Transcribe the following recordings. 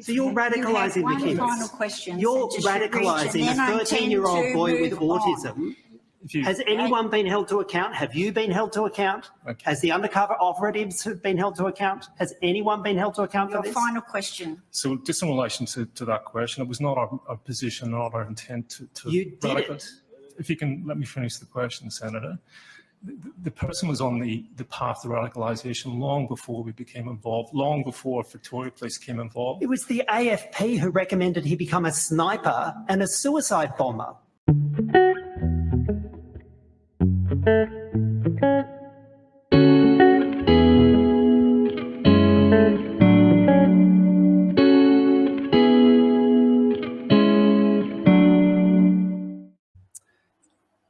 So you're radicalising the kids. Final question. You're radicalising a 13-year-old boy with autism. Has anyone been held to account? Have you been held to account? Okay. Has the undercover operatives been held to account? Has anyone been held to account for this? Your final question. So just in relation to that question, it was not our position, not our intent to You did it. If you can let me finish the question, Senator. The person was on the path to radicalisation long before we became involved, long before Victoria Police came involved. It was the AFP who recommended he become a sniper and a suicide bomber.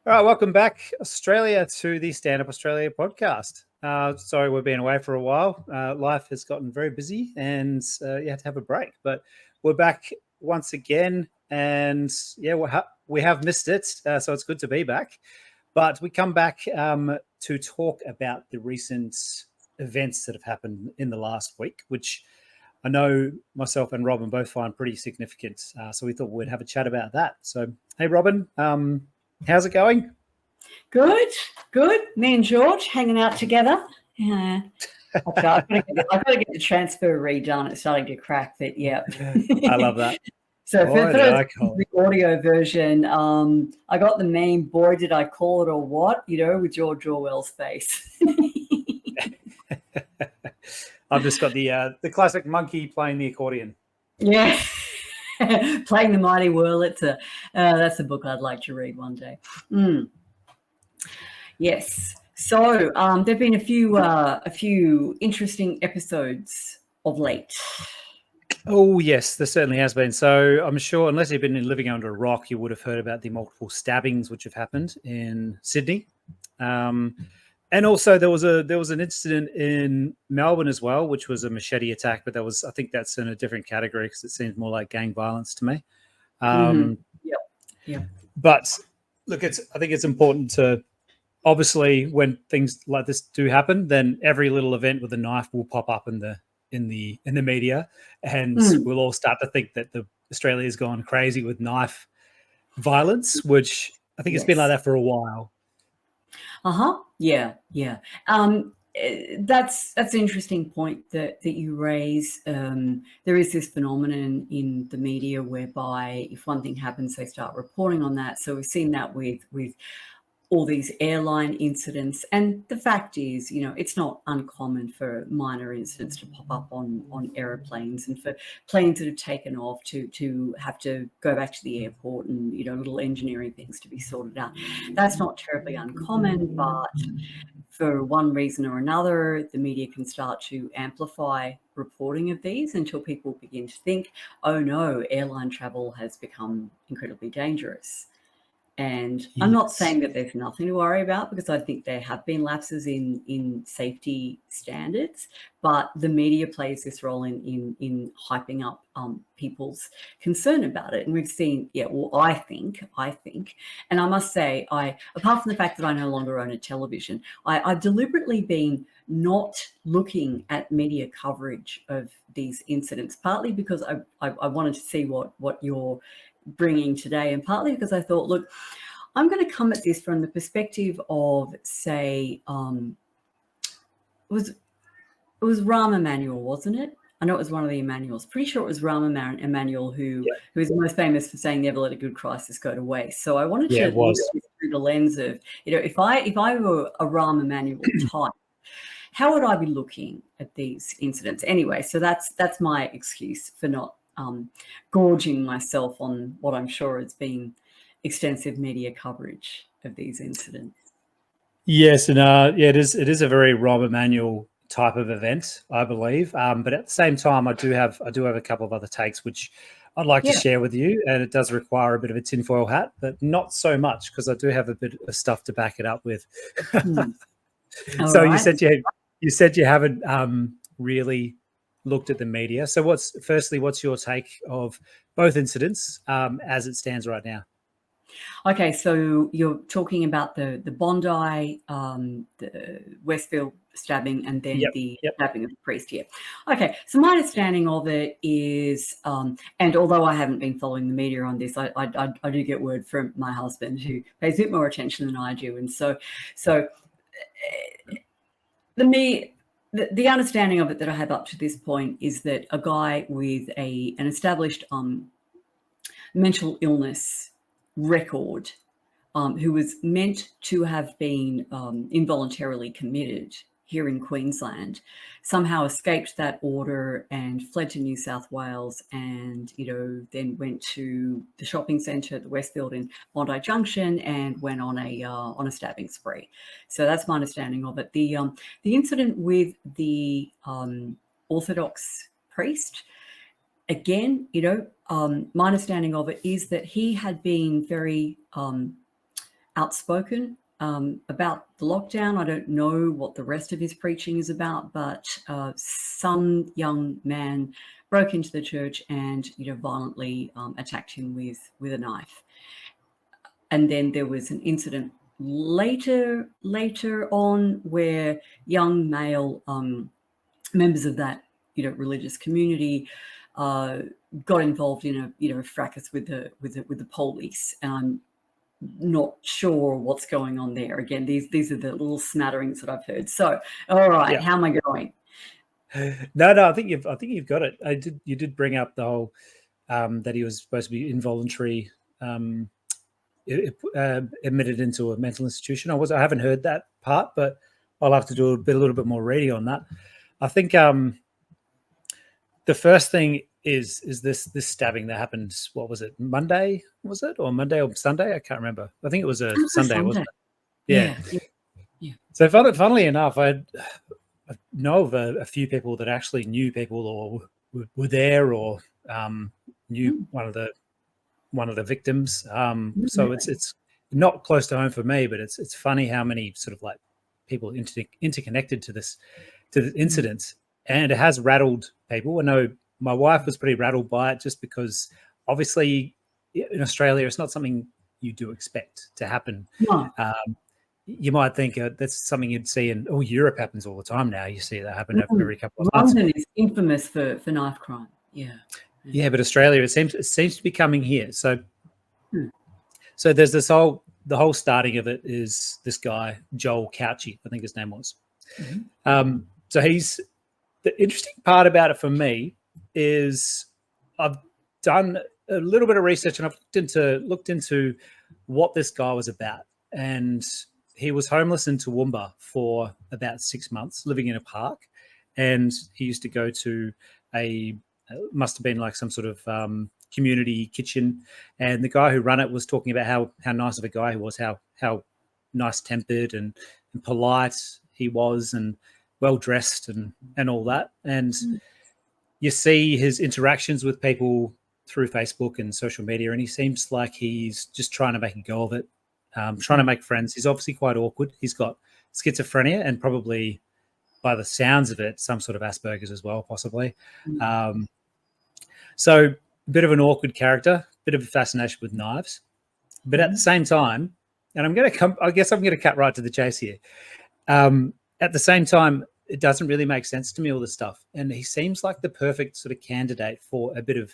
All right, welcome back, Australia, to the Stand Up Australia podcast. Sorry, we've been away for a while. Life has gotten very busy and you had to have a break. But we're back once again, and yeah, we have missed it, so it's good to be back. But we come back to talk about the recent events that have happened in the last week, which I know myself and Robin both find pretty significant. So we thought we'd have a chat about that. So, hey, Robin, how's it going? Good. Me and George hanging out together. Yeah. I've got to get the transfer redone. It's starting to crack, but yeah. I love that. So for the audio version, I got the meme, boy, did I call it or what, with George Orwell's face. I've just got the classic monkey playing the accordion. Yeah. Playing the Mighty Whirl. That's a book I'd like to read one day. Yes. So there've been a few interesting episodes of late. Oh, yes, there certainly has been. So I'm sure, unless you've been living under a rock, you would have heard about the multiple stabbings which have happened in Sydney. And also there was an incident in Melbourne as well, which was a machete attack, but I think that's in a different category because it seems more like gang violence to me. Yeah. But look, I think it's important to, obviously, when things like this do happen, then every little event with a knife will pop up in the media, and we'll all start to think that Australia's gone crazy with knife violence, which I think it's been like that for a while. Yeah. That's an interesting point that you raise. There is this phenomenon in the media whereby if one thing happens, they start reporting on that. So we've seen that with all these airline incidents. And the fact is, it's not uncommon for minor incidents to pop up on aeroplanes and for planes that have taken off to have to go back to the airport and, little engineering things to be sorted out. That's not terribly uncommon, but for one reason or another, the media can start to amplify reporting of these until people begin to think, oh no, airline travel has become incredibly dangerous. And I'm not saying that there's nothing to worry about, because I think there have been lapses in safety standards, but the media plays this role in hyping up people's concern about it. And we've seen, I think, and I must say, apart from the fact that I no longer own a television, I've deliberately been not looking at media coverage of these incidents, partly because I wanted to see what you're bringing today, and partly because I thought, look, I'm going to come at this from the perspective of, say, it was Rahm Emanuel, wasn't it? I know it was one of the Emanuels. Pretty sure it was Rahm Emanuel who is most famous for saying never let a good crisis go to waste. So I wanted to look at this through the lens of, if I were a Rahm Emanuel type, how would I be looking at these incidents? Anyway, so that's my excuse for not gorging myself on what I'm sure has been extensive media coverage of these incidents. Yes, and it is a very Rahm Emanuel type of event, I believe. But at the same time, I do have a couple of other takes which I'd like to share with you, and it does require a bit of a tinfoil hat, but not so much, because I do have a bit of stuff to back it up with. So right. you said you haven't really looked at the media. So what's your take of both incidents as it stands right now? Okay, so you're talking about the Bondi, the Westfield stabbing and then the Yep. stabbing of the priest here. Okay, so my understanding of it is, and although I haven't been following the media on this, I do get word from my husband who pays a bit more attention than I do, and so the understanding of it that I have up to this point is that a guy with an established mental illness record, who was meant to have been involuntarily committed here in Queensland, somehow escaped that order and fled to New South Wales, and then went to the shopping centre, the Westfield in Bondi Junction, and went on a stabbing spree. So that's my understanding of it. The incident with the Orthodox priest, again, my understanding of it is that he had been very outspoken about the lockdown. I don't know what the rest of his preaching is about, but some young man broke into the church and violently attacked him with a knife. And then there was an incident later on where young male members of that religious community got involved in a fracas with the police, and I'm not sure what's going on there. Again, these are the little smatterings that I've heard. So, all right, Yeah. How am I going? No, I think you've got it. You did bring up the whole that he was supposed to be involuntary admitted into a mental institution. I haven't heard that part, but I'll have to do a little bit more reading on that. I think the first thing is this stabbing that happened. What was it? Monday, was it, or Monday or Sunday? I can't remember. I think it was a Sunday, wasn't it? Yeah. So funnily enough, I know of a few people that actually knew people or were there or knew one of the victims. So it's not close to home for me, but it's funny how many sort of like people interconnected to the incident, and it has rattled people. I know my wife was pretty rattled by it, just because obviously in Australia it's not something you do expect to happen. No. You might think that's something you'd see in Europe. Happens all the time now. You see that happen every couple of months. London is infamous for knife crime. Yeah, but Australia, it seems to be coming here. So there's the whole starting of it is this guy Joel Couchy, I think his name was. So he's, the interesting part about it for me is I've done a little bit of research and I've looked into what this guy was about. And he was homeless in Toowoomba for about 6 months, living in a park. And he used to go to must have been like some sort of community kitchen. And the guy who ran it was talking about how nice of a guy he was, how nice-tempered and polite he was, and well-dressed and all that. And you see his interactions with people through Facebook and social media, and he seems like he's just trying to make a go of it, trying to make friends. He's obviously quite awkward. He's got schizophrenia and probably, by the sounds of it, some sort of Asperger's as well, possibly. So a bit of an awkward character, bit of a fascination with knives. But at the same time, and I'm going to cut right to the chase here. At the same time, it doesn't really make sense to me, all this stuff. And he seems like the perfect sort of candidate for a bit of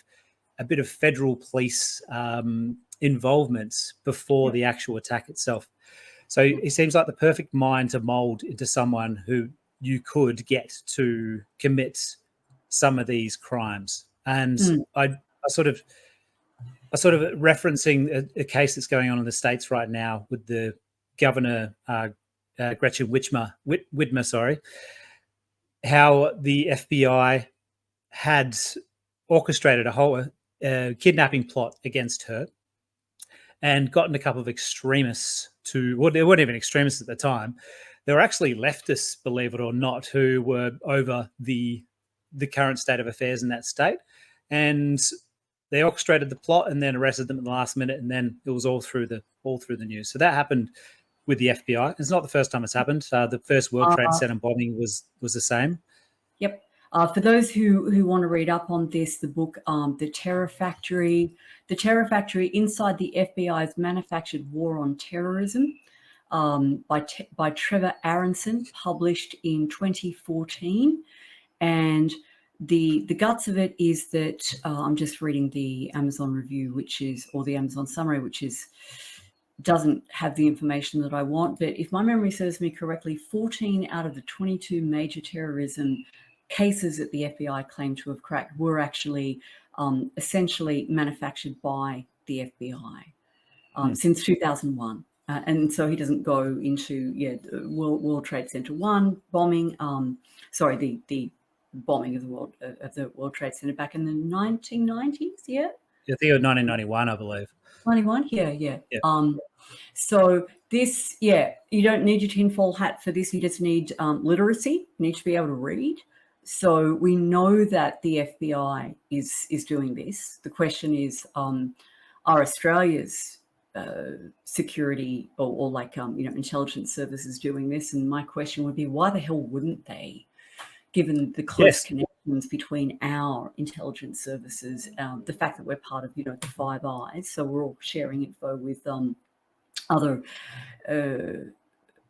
federal police involvement before the actual attack itself. So he seems like the perfect mind to mold into someone who you could get to commit some of these crimes. And I sort of referencing a case that's going on in the States right now with the governor, Gretchen Whitmer, how the FBI had orchestrated a whole kidnapping plot against her and gotten a couple of extremists they weren't even extremists at the time. They were actually leftists, believe it or not, who were over the current state of affairs in that state. And they orchestrated the plot and then arrested them at the last minute, and then it was all through the news. So that happened with the FBI. It's not the first time it's happened. The first World Trade Center bombing was the same. Yep. For those who want to read up on this, the book, The Terror Factory Inside the FBI's Manufactured War on Terrorism, by Trevor Aronson, published in 2014. And the guts of it is that I'm just reading the Amazon review, or the Amazon summary, which doesn't have the information that I want. But if my memory serves me correctly, 14 out of the 22 major terrorism cases that the FBI claimed to have cracked were actually essentially manufactured by the FBI since 2001. And so he doesn't go into World Trade Center 1 bombing. The bombing of the World Trade Center back in the 1990s. Yeah. I think it was 1991, I believe. 91. Yeah. So this, you don't need your tinfoil hat for this. You just need literacy. You need to be able to read. So we know that the FBI is doing this. The question is, are Australia's security or intelligence services doing this? And my question would be, why the hell wouldn't they, given the close connections between our intelligence services, the fact that we're part of, the Five Eyes, so we're all sharing info with other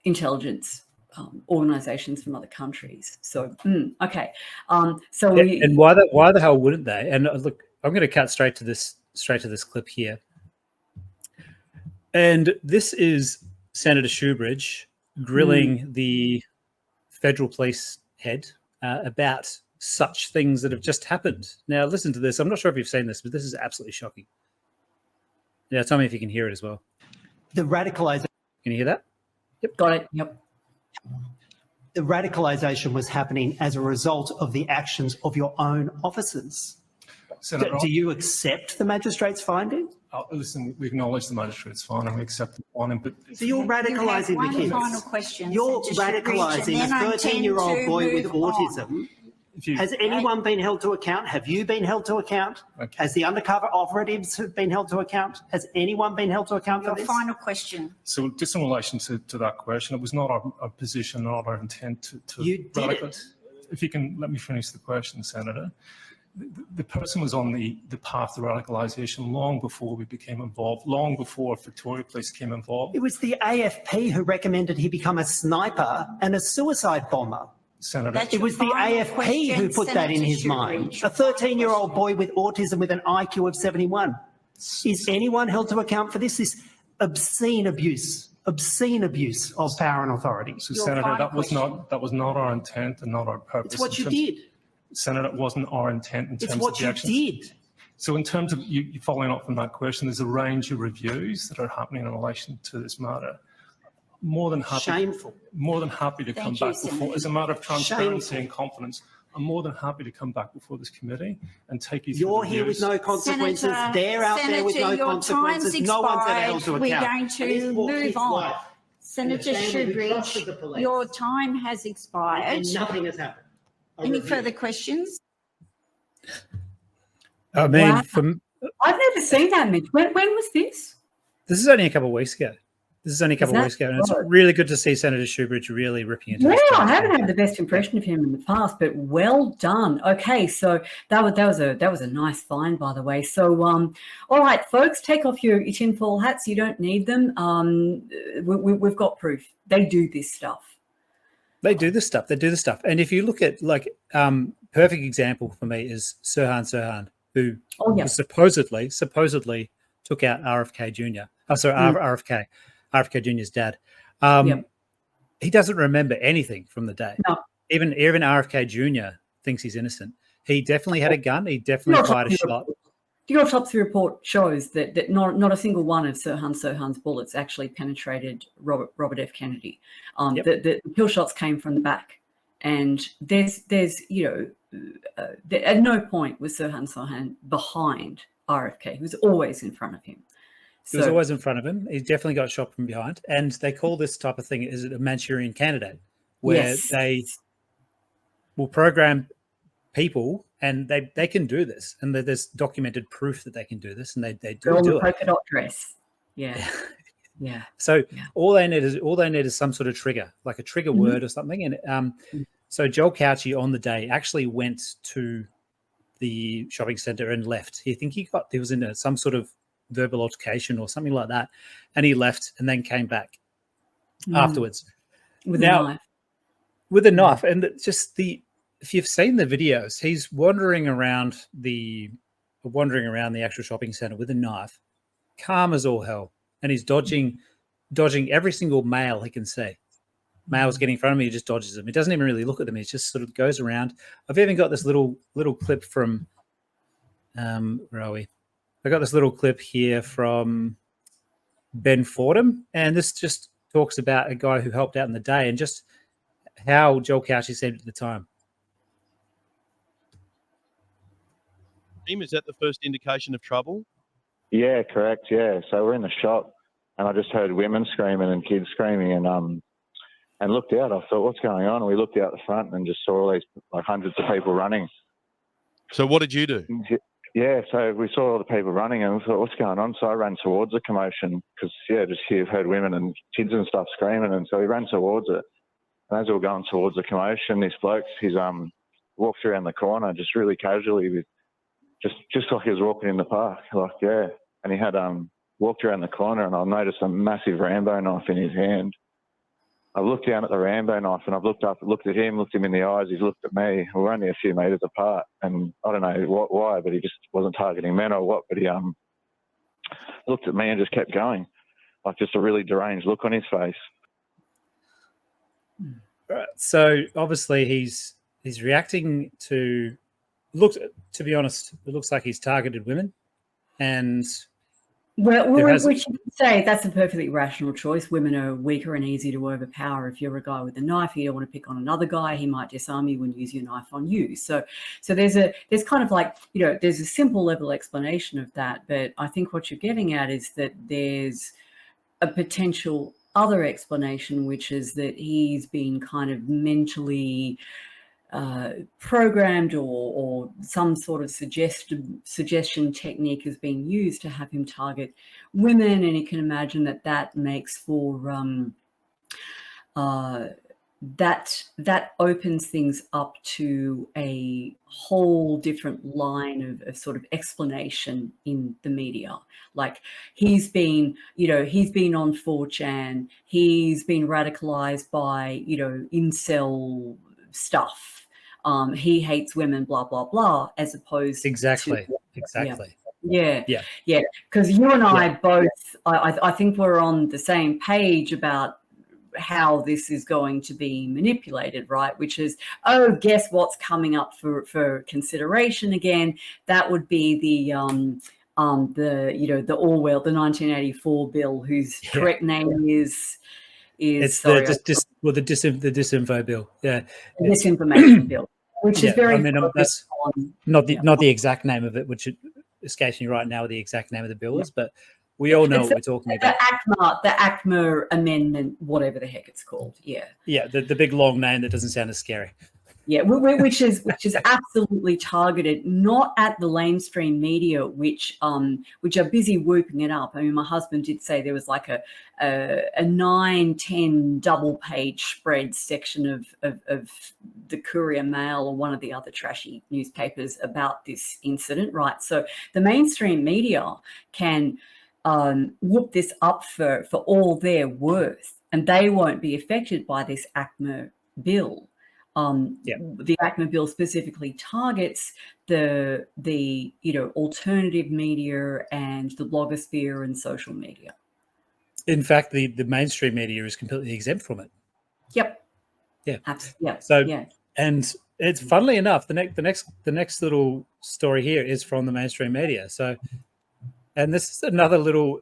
intelligence organizations from other countries. So, okay. And why the hell wouldn't they? And look, I'm going to cut straight to this clip here. And this is Senator Shoebridge grilling the federal police head about such things that have just happened. Now, listen to this. I'm not sure if you've seen this, but this is absolutely shocking. Yeah, tell me if you can hear it as well. The radicalization. Can you hear that? Yep, got it. Yep. The radicalization was happening as a result of the actions of your own officers. Do you accept the magistrate's finding? Listen, we acknowledge the magistrate's finding, we accept the finding, but... So you're radicalising the kids. One final question. You're radicalising a 13-year-old boy with autism. Has anyone been held to account? Have you been held to account? Okay. Has the undercover operatives been held to account? Has anyone been held to account for Your this? final question. So just in relation to that question, it was not our position, not our intent to You did it. If you can let me finish the question, Senator. The person was on the path to radicalisation long before we became involved, long before Victoria Police came involved. It was the AFP who recommended he become a sniper and a suicide bomber. Senator, It was the AFP who put that in his mind. A 13-year-old boy with autism with an IQ of 71. Is anyone held to account for this? This obscene abuse of power and authority. So Senator, that was not our intent and not our purpose. It's what you did. Senator, it wasn't our intent in terms It's what of the you actions. did. So in terms of you following up from that question, there's a range of reviews that are happening in relation to this matter. More than happy. Shameful. More than happy to come back before, as a matter of transparency and confidence. I'm more than happy to come back before this committee and take you through. You're here with no consequences. Senator, They're out there with no your consequences. time's No one's ever held to expired. account. We're going And to he's walked move his on. life. Senator And the family who trusted the Shoebridge, police. your time has expired. And nothing has happened. Any further questions? I mean, Wow. I've never seen that, Mitch. When was this? this is only a couple of weeks ago. And it's really good to see Senator Shoebridge really ripping into this. I haven't had the best impression of him in the past, but well done. Okay, so that was a nice find, by the way. So, all right, folks, take off your tinfoil hats. You don't need them. We've got proof. They do this stuff. They do this stuff. And if you look at perfect example for me is Sirhan, who was supposedly took out RFK Jr. RFK Jr.'s dad. He doesn't remember anything from the day. No. Even RFK Jr. thinks he's innocent. He definitely had a gun. He definitely fired a shot. The autopsy report shows that not a single one of Sirhan's bullets actually penetrated Robert F. Kennedy. The kill shots came from the back, and there's at no point was Sirhan behind RFK. He was always in front of him. He was always in front of him. He definitely got shot from behind. And they call this type of thing is it a Manchurian candidate, where they will program people and they can do this. And there's documented proof that they can do this, and they do it. Polka dot dress. Yeah. So all they need is some sort of trigger, like a trigger word or something. And so Joel Couchy on the day actually went to the shopping center and left. He was in some sort of verbal altercation or something like that, and he left and then came back. afterwards. With Now, a knife. With a knife. And if you've seen the videos, he's wandering around the actual shopping center with a knife, calm as all hell. And he's dodging every single male he can see. Males getting in front of me, he just dodges them. He doesn't even really look at them. He just sort of goes around. I've even got this little clip from, where are we? I got this little clip here from Ben Fordham, and this just talks about a guy who helped out in the day and just how Joel Cauchi said at the time. Is that the first indication of trouble? Yeah, correct. Yeah. So we're in the shop and I just heard women screaming and kids screaming and looked out. I thought, what's going on? And we looked out the front and just saw all these like hundreds of people running. So what did you do? Yeah, so we saw all the people running and we thought, what's going on? So I ran towards the commotion because, you've heard women and kids and stuff screaming. And so we ran towards it. And as we were going towards the commotion, this bloke, he's walked around the corner just really casually with just like he was walking in the park. And he had walked around the corner and I noticed a massive Rambo knife in his hand. I looked down at the Rambo knife and I've looked up, looked at him, looked him in the eyes. He's looked at me. We're only a few metres apart, and I don't know why, but he just wasn't targeting men or what. But he looked at me and just kept going, like just a really deranged look on his face. Right. So obviously he's reacting to. To be honest, it looks like he's targeted women, and. Well, which you could say that's a perfectly rational choice. Women are weaker and easy to overpower. If you're a guy with a knife, you don't want to pick on another guy. He might disarm you and use your knife on you. So there's kind of like, there's a simple level explanation of that. But I think what you're getting at is that there's a potential other explanation, which is that he's been kind of mentally programmed or some sort of suggestion technique has been used to have him target women, and you can imagine that makes for that opens things up to a whole different line of sort of explanation in the media. Like he's been on 4chan, he's been radicalized by incel stuff. He hates women, blah, blah, blah, as opposed to... Exactly. Yeah. Because you and I both, I think we're on the same page about how this is going to be manipulated, right? Which is, guess what's coming up for consideration again? That would be the Orwell, the 1984 bill, whose correct name is the disinfo bill. Yeah. The disinformation bill. Which is very. That's not the exact name of it, which escapes me right now what the exact name of the bill is, but we all know what we're talking about. The ACMA amendment, whatever the heck it's called. Yeah. Yeah, the big long name that doesn't sound as scary. Yeah, which is absolutely targeted, not at the mainstream media, which are busy whooping it up. I mean, my husband did say there was like a 9-10 double-page spread section of the Courier Mail or one of the other trashy newspapers about this incident, right? So the mainstream media can whoop this up for all they're worth, and they won't be affected by this ACMA bill. The ACMA bill specifically targets the alternative media and the blogosphere and social media. In fact, the mainstream media is completely exempt from it. Yep. Yeah. Absolutely. So and it's funnily enough, the next little story here is from the mainstream media. So, and this is another little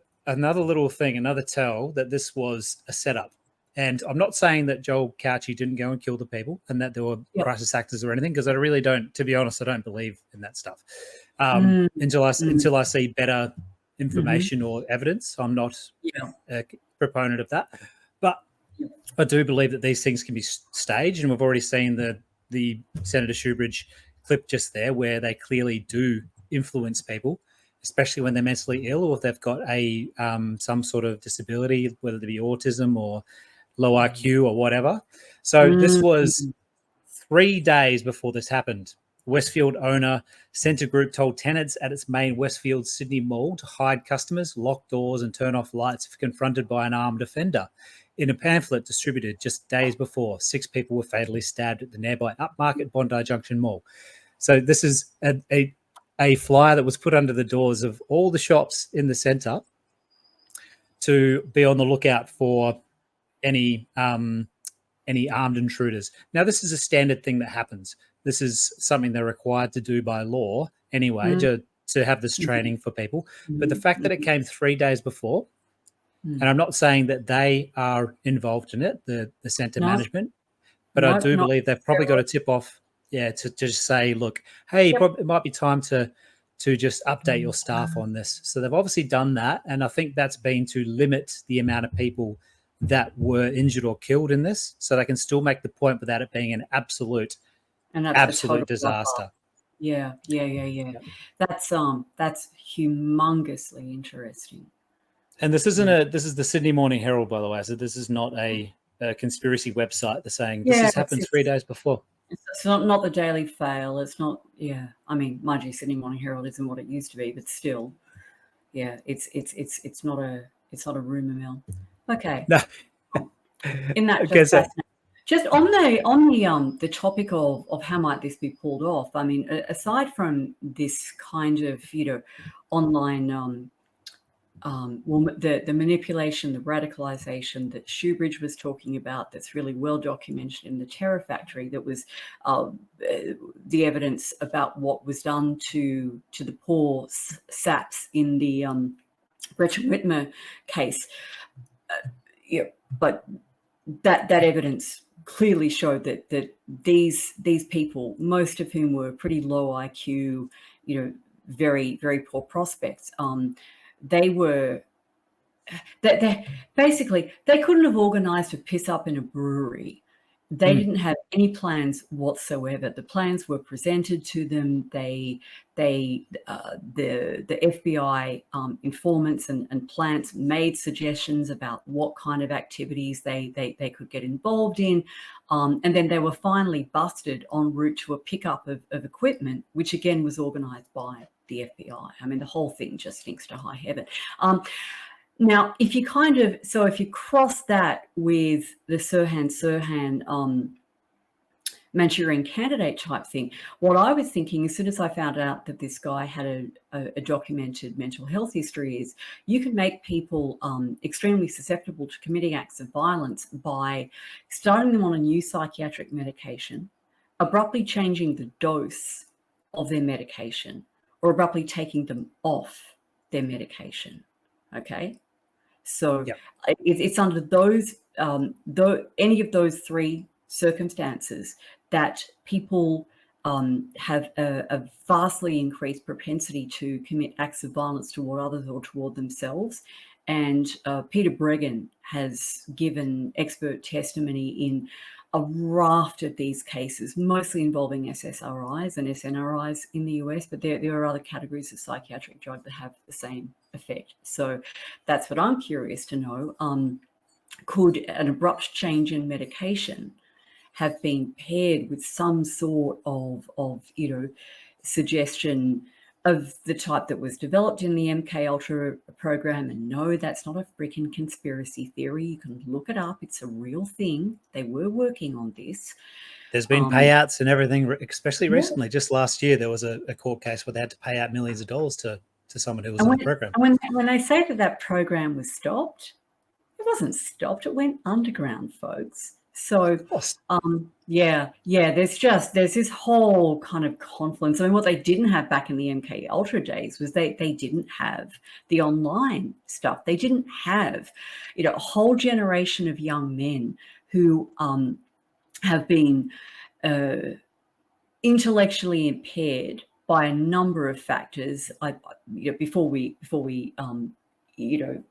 thing, another tell that this was a setup. And I'm not saying that Joel Cauchi didn't go and kill the people and that there were crisis actors or anything, because I really don't, to be honest, I don't believe in that stuff. Until I see better information or evidence, I'm not a proponent of that. But I do believe that these things can be staged, and we've already seen the Senator Shoebridge clip just there, where they clearly do influence people, especially when they're mentally ill or if they've got a some sort of disability, whether it be autism or low IQ or whatever. So this was 3 days before this happened. Westfield owner Centre Group told tenants at its main Westfield Sydney mall to hide customers, lock doors and turn off lights if confronted by an armed offender. In a pamphlet distributed just days before, 6 people were fatally stabbed at the nearby upmarket Bondi Junction Mall. So this is a flyer that was put under the doors of all the shops in the centre to be on the lookout for any armed intruders. Now, this is a standard thing that happens. This is something they're required to do by law anyway, to have this training for people. But the fact that it came 3 days before, and I'm not saying that they are involved in it, the centre management, but I do believe they've probably got a tip off, to just say, look, hey, it might be time to just update your staff on this. So they've obviously done that, and I think that's been to limit the amount of people that were injured or killed in this, so they can still make the point without it being an absolute disaster. Yeah. That's humongously interesting. And this isn't this is the Sydney Morning Herald, by the way. So this is not a conspiracy website. They're saying this has happened 3 days before. It's not the Daily Fail. It's not. Yeah, I mean, mind you, Sydney Morning Herald isn't what it used to be, but still, yeah, it's not a rumor mill. Okay. No. In that, just on the topic of how might this be pulled off. I mean, aside from this kind of online the manipulation, the radicalization that Shoebridge was talking about, that's really well documented in the Terror Factory, that was the evidence about what was done to the poor saps in the Gretchen Whitmer case. But that evidence clearly showed that these people, most of whom were pretty low IQ, very, very poor prospects, they basically couldn't have organized a piss up in a brewery. They didn't have any plans whatsoever. The plans were presented to them. The FBI informants and plants made suggestions about what kind of activities they could get involved in, and then they were finally busted en route to a pickup of equipment, which again was organized by the FBI. I mean, the whole thing just stinks to high heaven. Now, if you cross that with the Sirhan Manchurian Candidate type thing, what I was thinking as soon as I found out that this guy had a documented mental health history is you can make people extremely susceptible to committing acts of violence by starting them on a new psychiatric medication, abruptly changing the dose of their medication, or abruptly taking them off their medication. Okay, so it's under those any of those three circumstances that people have a vastly increased propensity to commit acts of violence toward others or toward themselves. And Peter Breggin has given expert testimony in a raft of these cases, mostly involving SSRIs and SNRIs in the US, but there are other categories of psychiatric drug that have the same effect. So that's what I'm curious to know. Could an abrupt change in medication have been paired with some sort of suggestion of the type that was developed in the MK Ultra program? And no, that's not a freaking conspiracy theory. You can look it up. It's a real thing. They were working on this. There's been payouts and everything, especially recently. Just last year, there was a court case where they had to pay out millions of dollars to someone who was in the program. When they say that program was stopped, it wasn't stopped. It went underground, folks. So, there's this whole kind of confluence. I mean, what they didn't have back in the MK Ultra days was they didn't have the online stuff. They didn't have, a whole generation of young men who have been intellectually impaired by a number of factors. Before we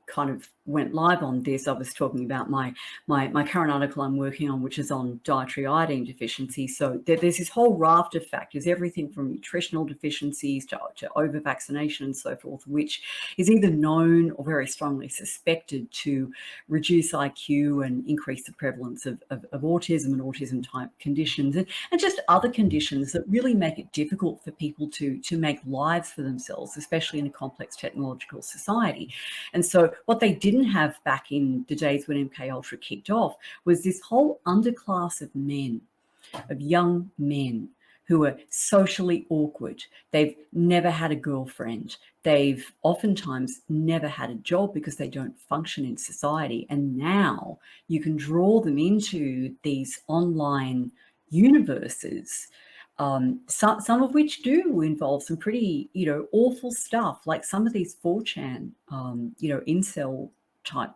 kind of went live on this, I was talking about my current article I'm working on, which is on dietary iodine deficiency. So there's this whole raft of factors, everything from nutritional deficiencies to over-vaccination and so forth, which is either known or very strongly suspected to reduce IQ and increase the prevalence of autism and autism-type conditions, and just other conditions that really make it difficult for people to make lives for themselves, especially in a complex technological society. And so what they didn't have back in the days when MK Ultra kicked off was this whole underclass of men, of young men who are socially awkward. They've never had a girlfriend. They've oftentimes never had a job because they don't function in society. And now you can draw them into these online universes, some of which do involve some pretty, awful stuff, like some of these 4chan, incel type,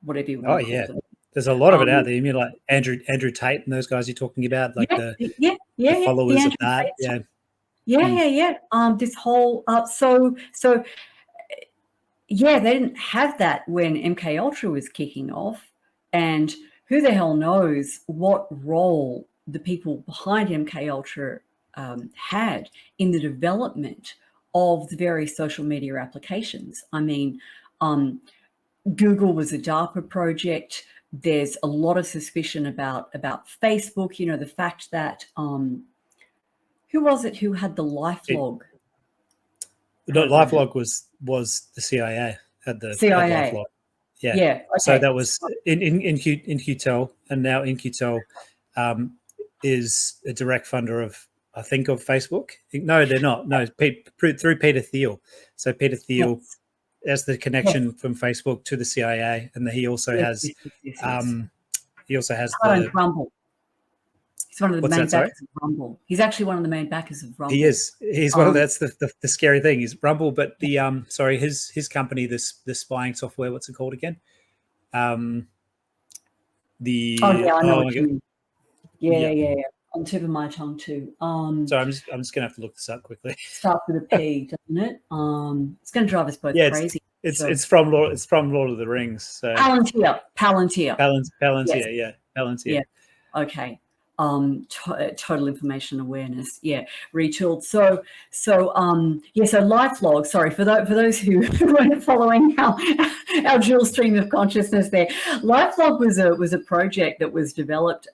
whatever you want to call them. There's a lot of it out there. You mean like Andrew Tate and those guys you're talking about, like the followers of that. This whole they didn't have that when MK Ultra was kicking off, and who the hell knows what role the people behind MK Ultra had in the development of the various social media applications. I mean, Google was a DARPA project. There's a lot of suspicion about Facebook, the fact that who was it who had the LifeLog? LifeLog was the CIA, had the CIA. LifeLog. Yeah. Okay. So that was in In-Q-Tel, and now In-Q-Tel is a direct funder of Facebook. No, they're not. No, through Peter Thiel. So Peter Thiel has the connection from Facebook to the CIA, and he also has he also has Rumble. He's one of the main backers of Rumble. He's actually one of the main backers of Rumble. He is. He's one of that's the scary thing is Rumble, but the his company, the spying software, what's it called again? I know what you mean. Yeah. On the tip of my tongue too. So I'm just gonna have to look this up quickly. Starts with a P, doesn't it? It's gonna drive us both crazy. It's from Lord of the Rings. So Palantir. Palantir, yeah. Palantir. Yeah. Okay. Total information awareness. Yeah. Retooled. So LifeLog, sorry, for those who weren't following our dual stream of consciousness there. LifeLog was a project that was developed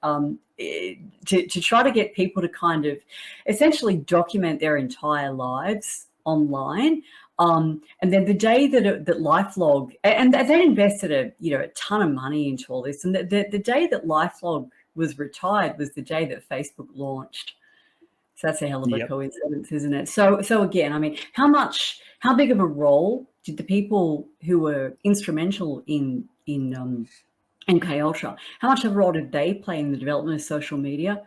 to try to get people to kind of essentially document their entire lives online. And then the day that LifeLog, and they invested a ton of money into all this, and the day that LifeLog was retired was the day that Facebook launched. So that's a hell of a coincidence, isn't it? So again, I mean, how big of a role did the people who were instrumental in MK Ultra, how much of a role did they play in the development of social media?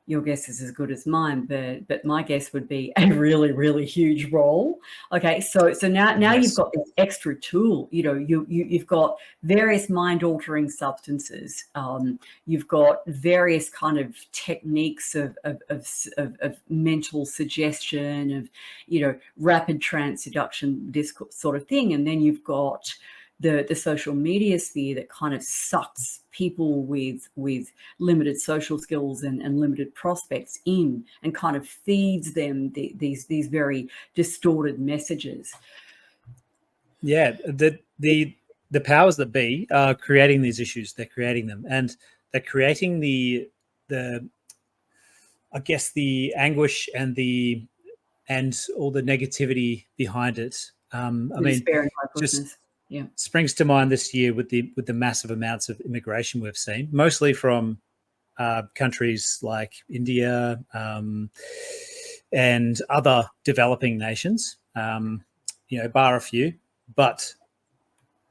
Your guess is as good as mine, but my guess would be a really, really huge role. Okay, so now you've got this extra tool. You've got various mind-altering substances. You've got various kind of techniques of mental suggestion, of rapid trance seduction, this sort of thing, and then you've got the social media sphere that kind of sucks people with limited social skills and limited prospects in, and kind of feeds them these very distorted messages. Yeah, the powers that be are creating these issues. They're creating them, and they're creating the I guess the anguish and all the negativity behind it. I mean, just springs to mind this year with the massive amounts of immigration we've seen, mostly from countries like India and other developing nations, bar a few. But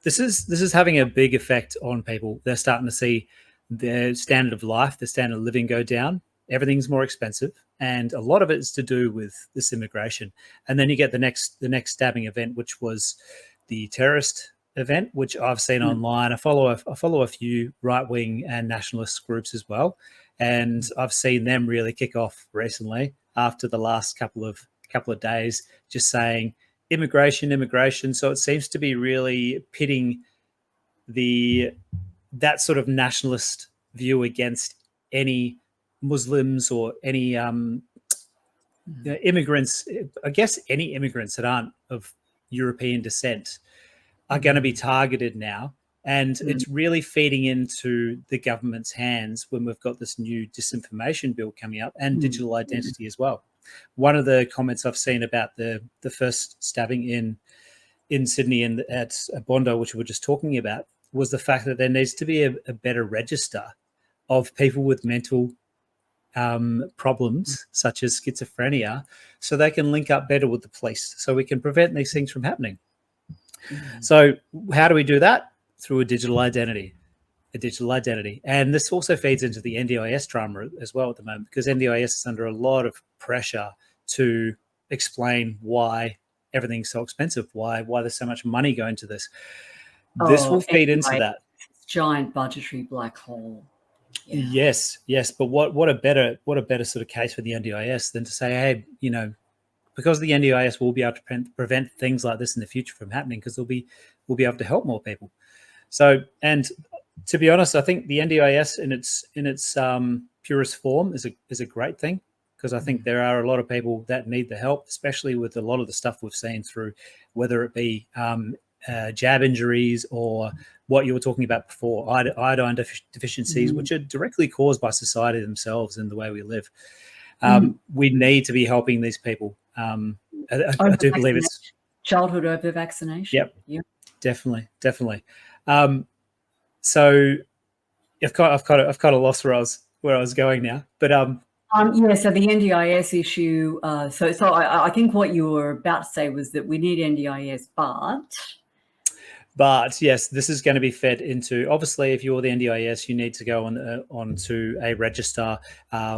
this is having a big effect on people. They're starting to see their standard of life, their standard of living go down. Everything's more expensive, and a lot of it is to do with this immigration. And then you get the next stabbing event, which was the terrorist event, which I've seen online. I follow a few right-wing and nationalist groups as well, and I've seen them really kick off recently after the last couple of days, just saying immigration. So it seems to be really pitting that sort of nationalist view against any Muslims or any immigrants. I guess any immigrants that aren't of European descent are going to be targeted now, and it's really feeding into the government's hands when we've got this new disinformation bill coming up and digital identity as well. One of the comments I've seen about the first stabbing in in Sydney and at Bondi, which we were just talking about, was the fact that there needs to be a better register of people with mental problems such as schizophrenia, so they can link up better with the police, so we can prevent these things from happening. So how do we do that? Through a digital identity. And this also feeds into the NDIS drama as well at the moment, because NDIS is under a lot of pressure to explain why everything's so expensive, why there's so much money going to this. This will feed into that. Giant budgetary black hole. Yeah. Yes. But what a better sort of case for the NDIS than to say, hey, you know, because the NDIS will be able to prevent things like this in the future from happening, because we'll be able to help more people. So, and to be honest, I think the NDIS in its purest form is a great thing, because I think there are a lot of people that need the help, especially with a lot of the stuff we've seen through, whether it be jab injuries or what you were talking about before, iodine deficiencies, which are directly caused by society themselves and the way we live. We need to be helping these people. I do believe it's childhood over vaccination. Yep. Definitely. So I've kind of lost where I was going now, but so the NDIS issue. So I think what you were about to say was that we need NDIS, but yes, this is going to be fed into. Obviously, if you're the NDIS, you need to go onto a register,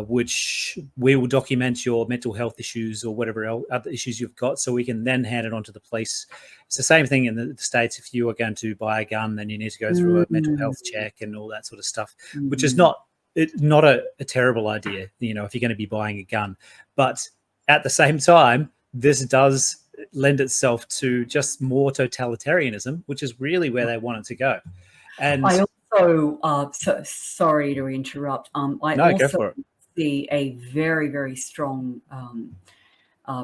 which we will document your mental health issues or whatever other issues you've got, so we can then hand it on to the police. It's the same thing in the States. If you are going to buy a gun, then you need to go through a mental health check and all that sort of stuff, which is not a terrible idea, you know, if you're going to be buying a gun. But at the same time, this does lend itself to just more totalitarianism, which is really where they want it to go. And I also, sorry to interrupt. Go for it. See a very, very strong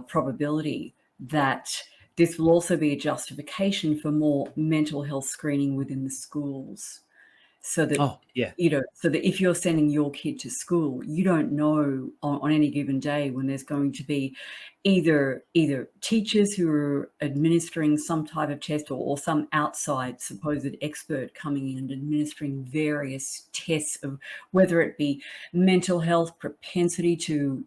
probability that this will also be a justification for more mental health screening within the schools. So that, so that if you're sending your kid to school, you don't know on any given day when there's going to be either teachers who are administering some type of test or some outside supposed expert coming in and administering various tests of whether it be mental health, propensity to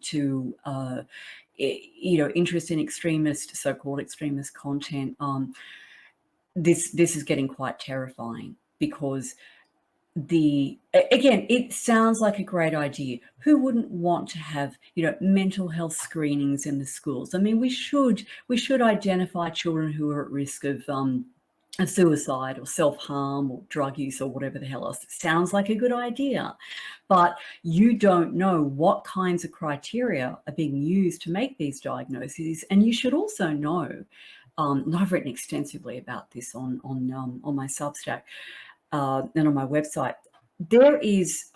interest in so-called extremist content. This is getting quite terrifying, because it sounds like a great idea. Who wouldn't want to have, mental health screenings in the schools? I mean, we should identify children who are at risk of suicide or self-harm or drug use or whatever the hell else. It sounds like a good idea, but you don't know what kinds of criteria are being used to make these diagnoses. And you should also know, and I've written extensively about this on my Substack, and on my website, there is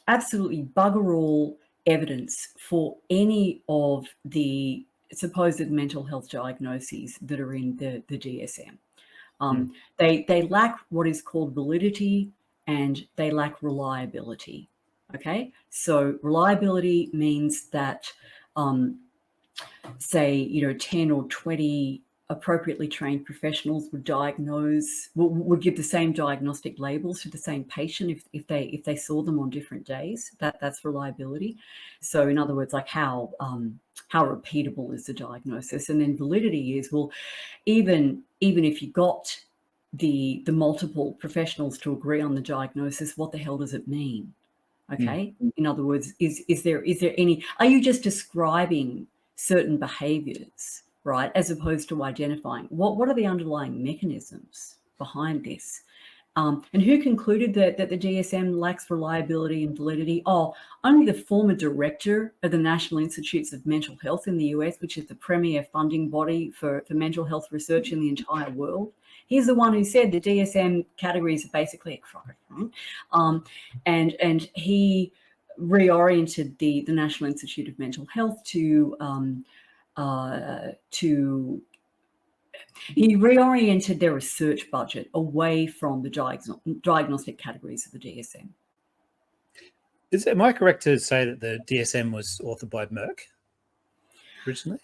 absolutely bugger all evidence for any of the supposed mental health diagnoses that are in the DSM. They lack what is called validity, and they lack reliability. Okay, so reliability means that, say, 10 or 20 appropriately trained professionals would give the same diagnostic labels to the same patient if they saw them on different days. That's reliability. So in other words, like how repeatable is the diagnosis? And then validity is, well, even if you got the multiple professionals to agree on the diagnosis, what the hell does it mean? Okay. In other words, is there any, are you just describing certain behaviors, right, as opposed to identifying what are the underlying mechanisms behind this? And who concluded that the DSM lacks reliability and validity? Only the former director of the National Institutes of Mental Health in the US, which is the premier funding body for mental health research in the entire world. He's the one who said the DSM categories are basically a crock, right? And he reoriented the National Institute of Mental Health he reoriented their research budget away from the diagnostic categories of the DSM. Am I correct to say that the DSM was authored by Merck originally?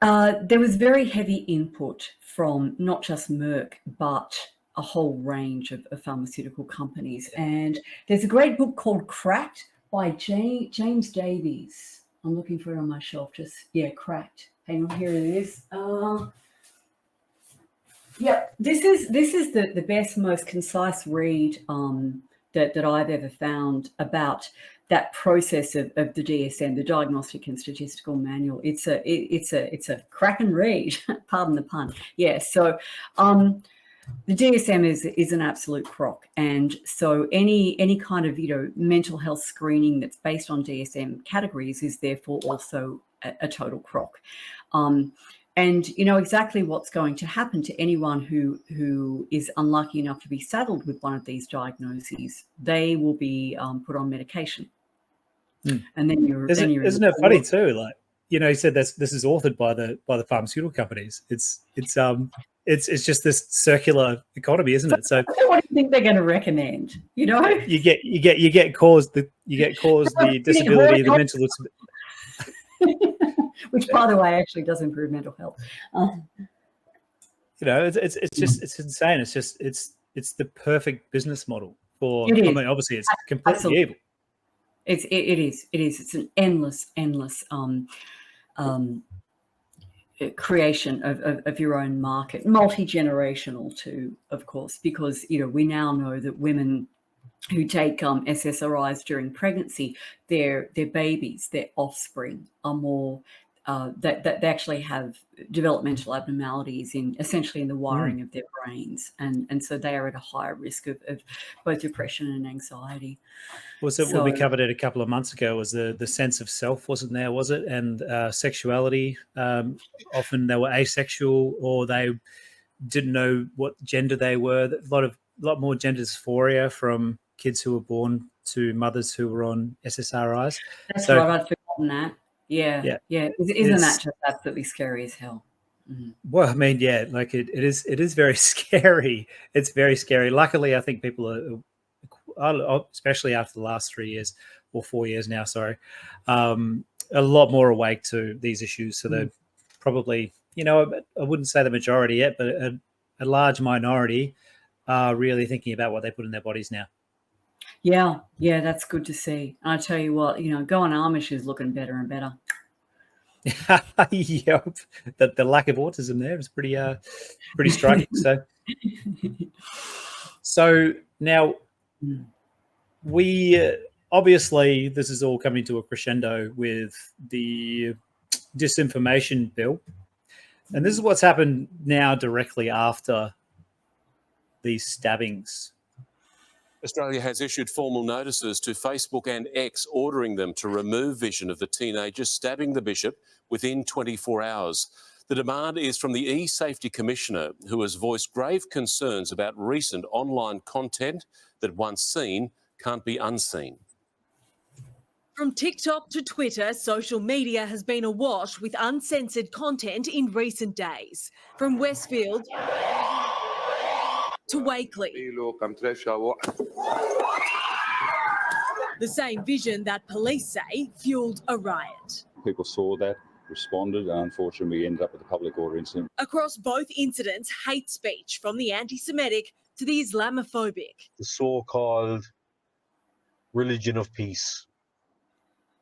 There was very heavy input from not just Merck, but a whole range of pharmaceutical companies. And there's a great book called Cracked by James Davies. I'm looking for it on my shelf. Cracked. Hang on, here it is. This is the best, most concise read that I've ever found about that process of the DSM, the Diagnostic and Statistical Manual. It's a cracking read. Pardon the pun. Yeah. So the DSM is an absolute crock, and so any kind of mental health screening that's based on DSM categories is therefore also a total crock. And you know exactly what's going to happen to anyone who is unlucky enough to be saddled with one of these diagnoses. They will be put on medication, and then isn't it funny too? Like, you said this is authored by the pharmaceutical companies. It's just this circular economy, isn't it? So what do you think they're going to recommend? You get caused the disability, the mental. Which, by the way, actually does improve mental health. It's insane. It's the perfect business model for. It is. I mean, obviously, it's completely evil. It is. It's an endless creation of your own market, multi-generational too, of course, because we now know that women who take SSRIs during pregnancy, their babies, their offspring are more that they actually have developmental abnormalities essentially in the wiring of their brains, and so they are at a higher risk of both depression and anxiety. Was it what we covered it a couple of months ago? Was the sense of self wasn't there, was it? And sexuality. Often they were asexual, or they didn't know what gender they were. A lot more gender dysphoria from kids who were born to mothers who were on SSRIs. That's right. I'd forgotten that. Yeah. Isn't that just absolutely scary as hell? Mm-hmm. Well, I mean, yeah, like it is very scary. It's very scary. Luckily, I think people are, especially after the last 3 years or 4 years now, sorry, a lot more awake to these issues. So they're probably, I wouldn't say the majority yet, but a large minority are really thinking about what they put in their bodies now. Yeah, that's good to see. I tell you what, going Amish is looking better and better. Yep. The lack of autism there is pretty striking. So now we obviously this is all coming to a crescendo with the disinformation bill, and this is what's happened now directly after these stabbings. Australia has issued formal notices to Facebook and X ordering them to remove vision of the teenager stabbing the bishop within 24 hours. The demand is from the E-Safety Commissioner, who has voiced grave concerns about recent online content that once seen can't be unseen. From TikTok to Twitter, social media has been awash with uncensored content in recent days. From Westfield to Wakely. The same vision that police say fueled a riot. People saw that, responded, and unfortunately we ended up with a public order incident. Across both incidents, hate speech from the anti-Semitic to the Islamophobic. The so-called religion of peace,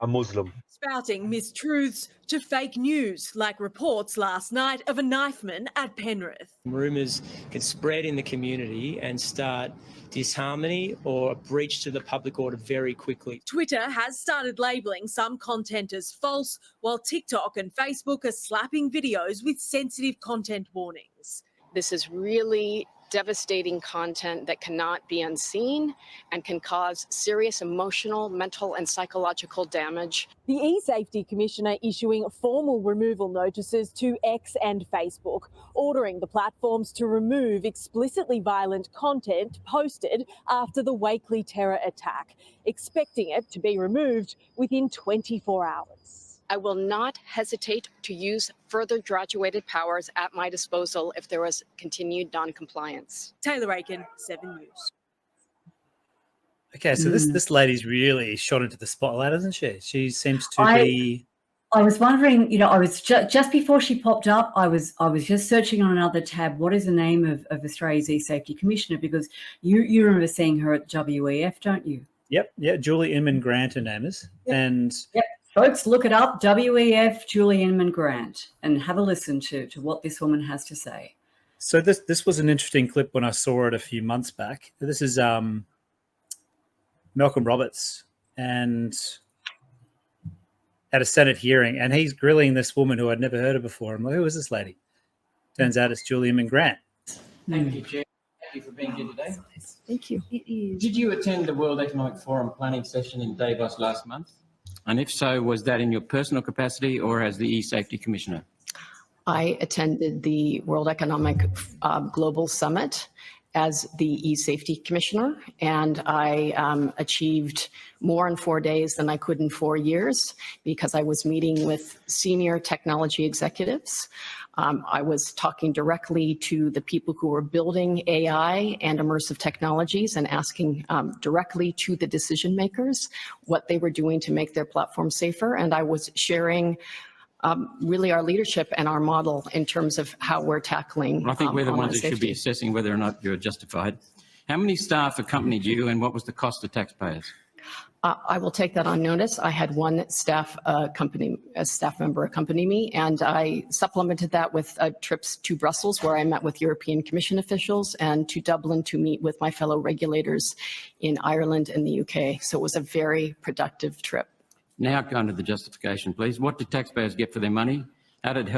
a Muslim. Spouting mistruths to fake news, like reports last night of a knifeman at Penrith. Rumours can spread in the community and start disharmony or a breach to the public order very quickly. Twitter has started labelling some content as false, while TikTok and Facebook are slapping videos with sensitive content warnings. This is really devastating content that cannot be unseen and can cause serious emotional, mental and psychological damage. The E-Safety Commissioner issuing formal removal notices to X and Facebook, ordering the platforms to remove explicitly violent content posted after the Wakely terror attack, expecting it to be removed within 24 hours. I will not hesitate to use further graduated powers at my disposal if there was continued non-compliance. Taylor Aiken, 7 News. Okay, so this lady's really shot into the spotlight, hasn't she? She seems to be I was wondering, you know, I was just before she popped up, I was just searching on another tab. What is the name of Australia's e-safety commissioner? Because you remember seeing her at WEF, don't you? Yep. Yeah. Julie Inman Grant, her name is. Yep. And yep, folks, look it up. WEF Julie Inman Grant, and have a listen to what this woman has to say. So this was an interesting clip when I saw it a few months back. This is Malcolm Roberts and at a Senate hearing, and he's grilling this woman who I'd never heard of before. I'm like, who is this lady? Turns out it's Julie Inman Grant. Thank you, Chair. Thank you for being here today. Thank you. Did you attend the World Economic Forum planning session in Davos last month? And if so, was that in your personal capacity or as the e-safety commissioner? I attended the World Economic Global Summit as the e-safety commissioner, and I achieved more in 4 days than I could in 4 years because I was meeting with senior technology executives. I was talking directly to the people who were building AI and immersive technologies and asking directly to the decision makers what they were doing to make their platform safer. And I was sharing really our leadership and our model in terms of how we're tackling. I think we're the ones that safety. should be assessing whether or not you're justified. How many staff accompanied you and what was the cost to taxpayers? I will take that on notice. I had one staff member accompany me, and I supplemented that with trips to Brussels, where I met with European Commission officials, and to Dublin to meet with my fellow regulators in Ireland and the UK. So it was a very productive trip. Now go to the justification, please. What did taxpayers get for their money? How did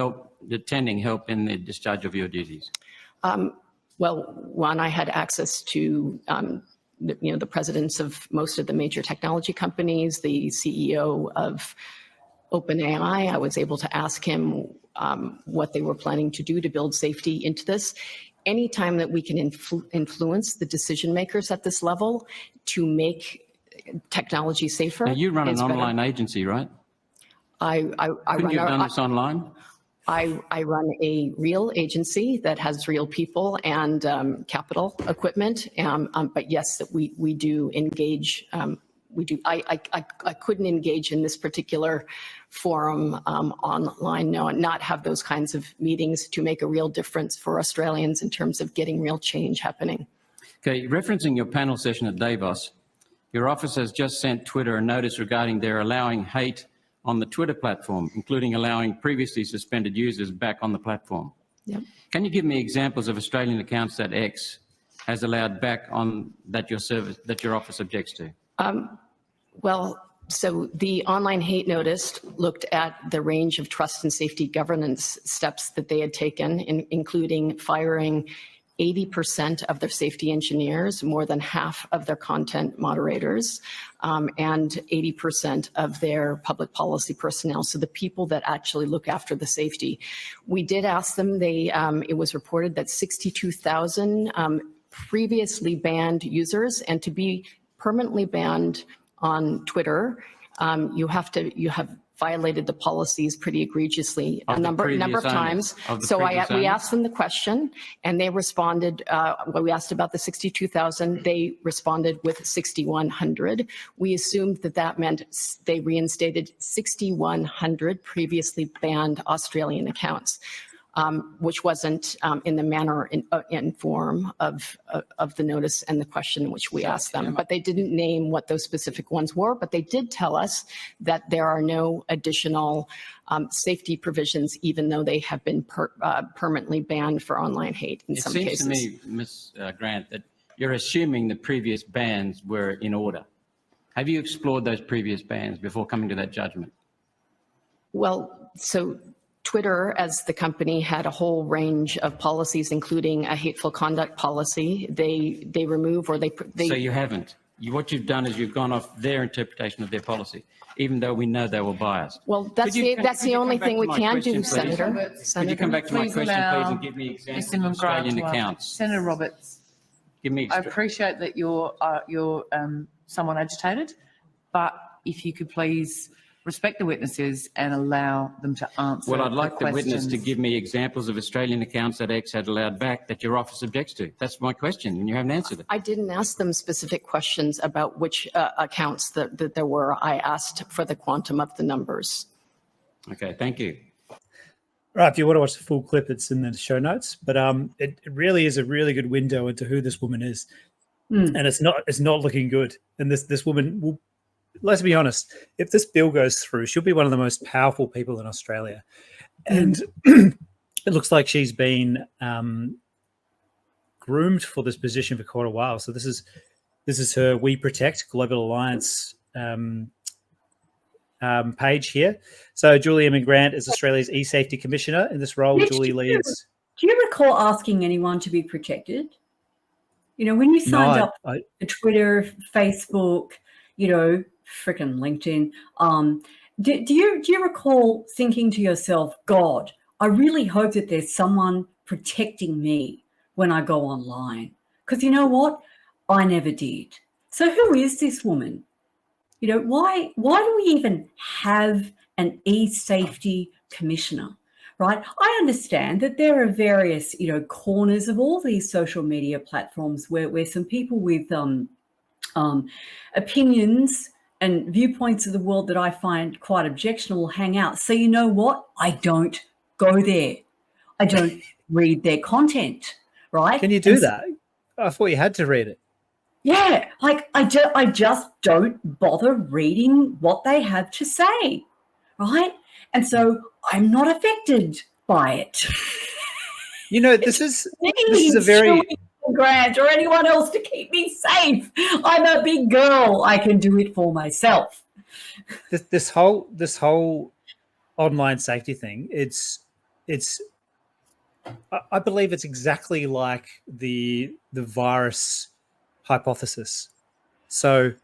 attending help in the discharge of your duties? Well, one, I had access to the presidents of most of the major technology companies, the CEO of OpenAI. I was able to ask him what they were planning to do to build safety into this. Anytime that we can influence the decision makers at this level to make technology safer. Now you run an online better. Agency, right? Couldn't you have done this online? I run a real agency that has real people and capital equipment, but yes, that we do engage. I couldn't engage in this particular forum online, no, and not have those kinds of meetings to make a real difference for Australians in terms of getting real change happening. Okay, referencing your panel session at Davos, your office has just sent Twitter a notice regarding their allowing hate on the Twitter platform, including allowing previously suspended users back on the platform. Yep. Can you give me examples of Australian accounts that X has allowed back on that your office objects to? Well, so the online hate notice looked at the range of trust and safety governance steps that they had taken, including firing 80% of their safety engineers, more than half of their content moderators, and 80% of their public policy personnel. So the people that actually look after the safety. We did ask them, it was reported that 62,000 previously banned users, and to be permanently banned on Twitter, you have violated the policies pretty egregiously a number of times. So we asked them the question, and they responded. When we asked about the 62,000, they responded with 6,100. We assumed that meant they reinstated 6,100 previously banned Australian accounts, which wasn't in the manner and form of the notice and the question in which we asked them. But they didn't name what those specific ones were, but they did tell us that there are no additional safety provisions, even though they have been permanently banned for online hate in some cases. It seems to me, Ms. Grant, that you're assuming the previous bans were in order. Have you explored those previous bans before coming to that judgment? Well, so Twitter, as the company, had a whole range of policies, including a hateful conduct policy. They remove or they. So you haven't. What you've done is you've gone off their interpretation of their policy, even though we know they were biased. Well, that's the only thing we can do, Senator. Could you come back to my question, please, and give me examples of Australian accounts? Senator Roberts. Give me. I appreciate that you're somewhat agitated, but if you could please respect the witnesses and allow them to answer. Well, I'd like the witness to give me examples of Australian accounts that X had allowed back that your office objects to. That's my question, and you haven't answered it. I didn't ask them specific questions about which accounts that there were. I asked for the quantum of the numbers. Okay, thank you. Right, if you want to watch the full clip, it's in the show notes. But it really is a really good window into who this woman is, and it's not looking good. And this woman will, let's be honest, if this bill goes through, she'll be one of the most powerful people in Australia, and it looks like she's been groomed for this position for quite a while. So this is her We Protect Global Alliance page here. So Julie Grant is Australia's e-safety commissioner. In this role, Julie leads. Do you recall asking anyone to be protected? You know, when you signed up to Twitter, Facebook, you know, freaking LinkedIn, do you recall thinking to yourself, God, I really hope that there's someone protecting me when I go online? Because you know what? I never did. So who is this woman? You know, why do we even have an e-safety commissioner, right? I understand that there are various, you know, corners of all these social media platforms where some people with opinions and viewpoints of the world that I find quite objectionable hang out. So you know what? I don't go there. I don't read their content, right? Can you do that? I thought you had to read it. Yeah, like I just don't bother reading what they have to say, right? And so I'm not affected by it. You know, this is a very Grant or anyone else to keep me safe. I'm a big girl. I can do it for myself. This whole online safety thing. I believe it's exactly like the virus hypothesis. So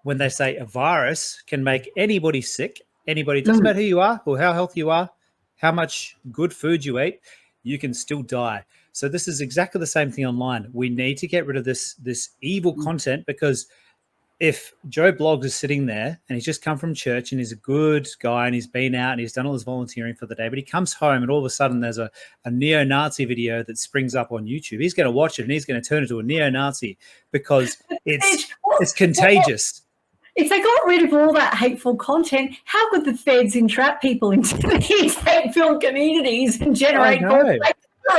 when they say a virus can make anybody sick, anybody, doesn't matter who you are or how healthy you are, how much good food you eat, you can still die. So this is exactly the same thing online. We need to get rid of this evil content, because if Joe Bloggs is sitting there and he's just come from church and he's a good guy and he's been out and he's done all his volunteering for the day, but he comes home and all of a sudden there's a neo-Nazi video that springs up on YouTube, he's going to watch it and he's going to turn into a neo-Nazi because it's contagious. If they got rid of all that hateful content, how could the feds entrap people into these hate-filled communities and generate more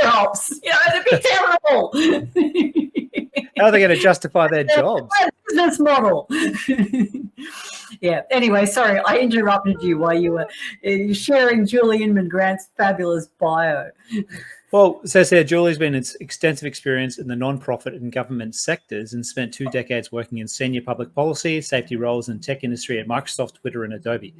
ops? You know, it'd be terrible. How are they going to justify their jobs? Business model. Yeah. Anyway, sorry, I interrupted you while you were sharing Julie Grant's fabulous bio. Well, it says here, Julie's been extensive experience in the non-profit and government sectors and spent 2 decades working in senior public policy, safety roles in tech industry at Microsoft, Twitter, and Adobe.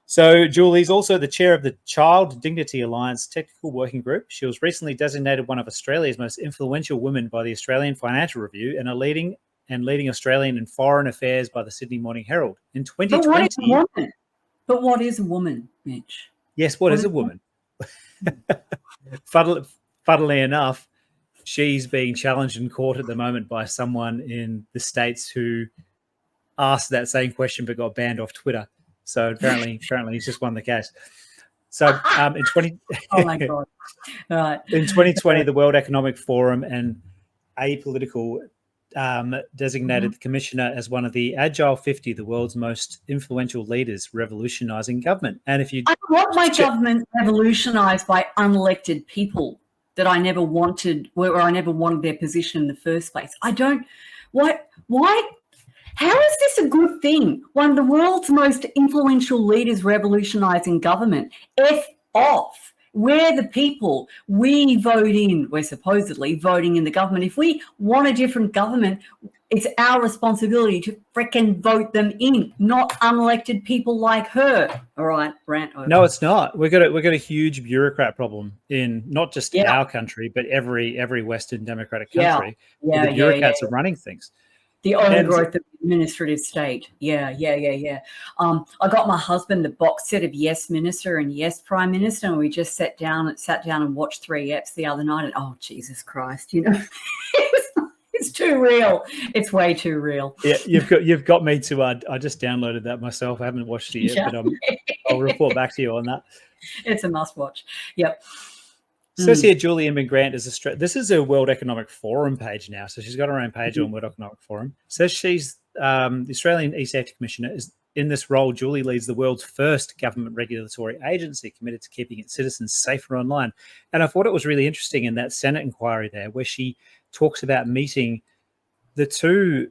So Julie's also the chair of the Child Dignity Alliance Technical Working Group. She was recently designated one of Australia's most influential women by the Australian Financial Review and leading Australian in foreign affairs by the Sydney Morning Herald. In 2020... But what is a woman, Mitch? Yes, what is a woman? Funnily enough, she's being challenged in court at the moment by someone in the States who asked that same question but got banned off Twitter. So apparently he's just won the case. So in 2020, the World Economic Forum and Apolitical designated the commissioner as one of the Agile 50, the world's most influential leaders revolutionizing government. And if you I want my government revolutionized by unelected people that I never wanted, where I never wanted their position in the first place. I don't. Why? How is this a good thing? One of the world's most influential leaders revolutionizing government. F off. We're the people. We vote in. We're supposedly voting in the government. If we want a different government, it's our responsibility to frickin' vote them in, not unelected people like her. All right, rant over. No, it's not. We've got a huge bureaucrat problem in not just our country, but every Western democratic country. The bureaucrats are running things. The overgrowth of the administrative state. Yeah. I got my husband the box set of Yes Minister and Yes Prime Minister, and we just sat down and watched 3 eps the other night. And oh, Jesus Christ, you know, it's too real. It's way too real. Yeah, you've got me to. I just downloaded that myself. I haven't watched it yet, but I'll report back to you on that. It's a must watch. Yep. Says here, Julie Grant is Australia. This is a World Economic Forum page now, so she's got her own page on World Economic Forum. Says she's the Australian e-safety commissioner is in this role, Julie leads the world's first government regulatory agency committed to keeping its citizens safer online. And I thought it was really interesting in that Senate inquiry there, where she talks about meeting the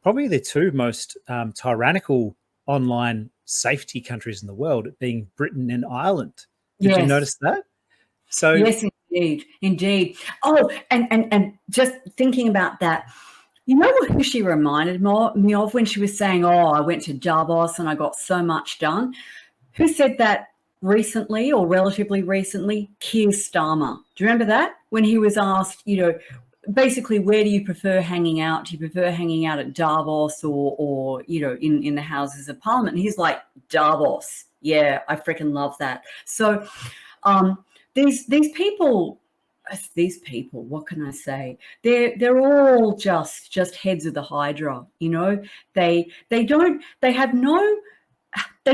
probably the two most tyrannical online safety countries in the world, being Britain and Ireland. Did you notice that? So yes, indeed. Oh, and just thinking about that, you know who she reminded me of when she was saying, "Oh, I went to Davos and I got so much done." Who said that recently or relatively recently? Keir Starmer. Do you remember that when he was asked, basically, where do you prefer hanging out? Do you prefer hanging out at Davos or in the Houses of Parliament? And he's like, Davos. Yeah, I freaking love that. So these people, what can I say? They're all just heads of the Hydra, They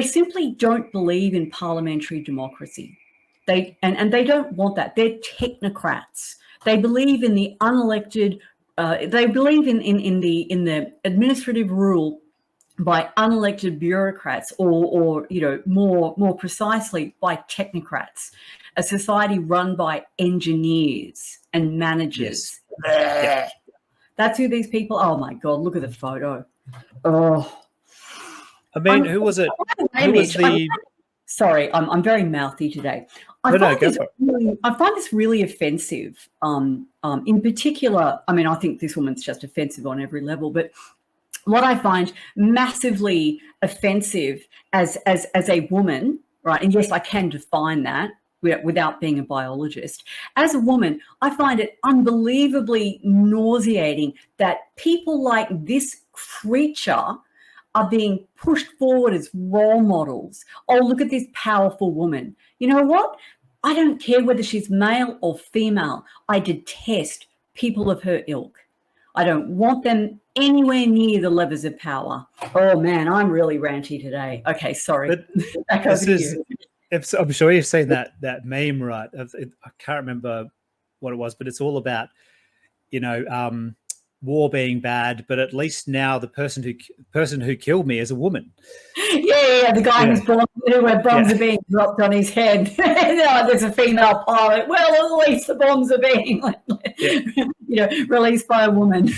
simply don't believe in parliamentary democracy. They don't want that. They're technocrats. They believe in the unelected. They believe in the administrative rule by unelected bureaucrats, or more precisely by technocrats. A society run by engineers and managers. Yes. That's who these people. Oh my God! Look at the photo. Oh, I mean, who was it? Who was the? Sorry, I'm very mouthy today. I find this really offensive. In particular, I mean, I think this woman's just offensive on every level. But what I find massively offensive as a woman, right? And yes, I can define that without being a biologist. As a woman, I find it unbelievably nauseating that people like this creature are being pushed forward as role models. Oh, look at this powerful woman. You know what? I don't care whether she's male or female. I detest people of her ilk. I don't want them anywhere near the levers of power. Oh man, I'm really ranty today. Okay, sorry. Back over to you. I'm sure you've seen that meme, right? I can't remember what it was, but it's all about, war being bad, but at least now the person who killed me is a woman. Yeah, the guy who's born where bombs are being dropped on his head. There's a female pilot. Well, at least the bombs are being released by a woman.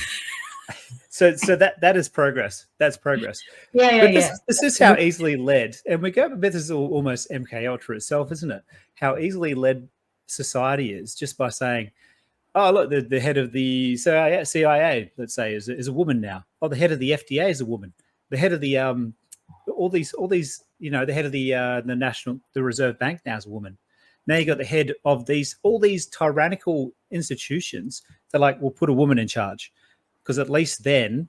So that is progress. That's progress. This is how easily led, and we go. But this is almost MK Ultra itself, isn't it? How easily led society is just by saying, "Oh, look, the head of the CIA, let's say, is a woman now. Oh, the head of the FDA is a woman. The head of the all these, the head of the Reserve Bank now is a woman. Now you got the head of all these tyrannical institutions. They're like, we'll put a woman in charge, because at least then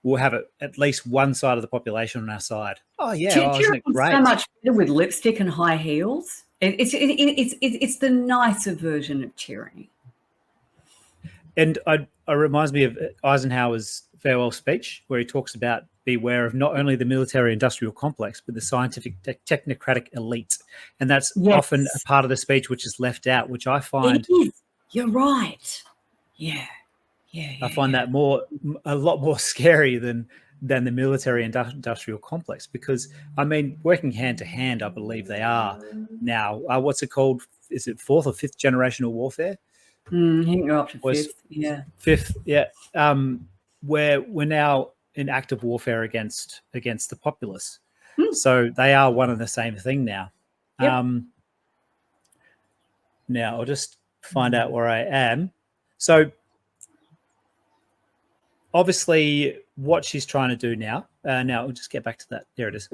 we'll have at least one side of the population on our side. Oh yeah, isn't it great? So much better with lipstick and high heels. It's the nicer version of tyranny. And it reminds me of Eisenhower's farewell speech, where he talks about beware of not only the military-industrial complex, but the scientific technocratic elite. And that's often a part of the speech which is left out, which I find... It is. You're right. Yeah. I find that a lot more scary than the military-industrial complex, because, I mean, working hand-to-hand, I believe they are now. What's it called? Is it fourth or fifth generational warfare? I think you're up to fifth. Yeah. Fifth, yeah. Where we're now in active warfare against the populace. So they are one and the same thing now. Yep. Now I'll just find out where I am. So obviously what she's trying to do now, now we'll just get back to that. There it is.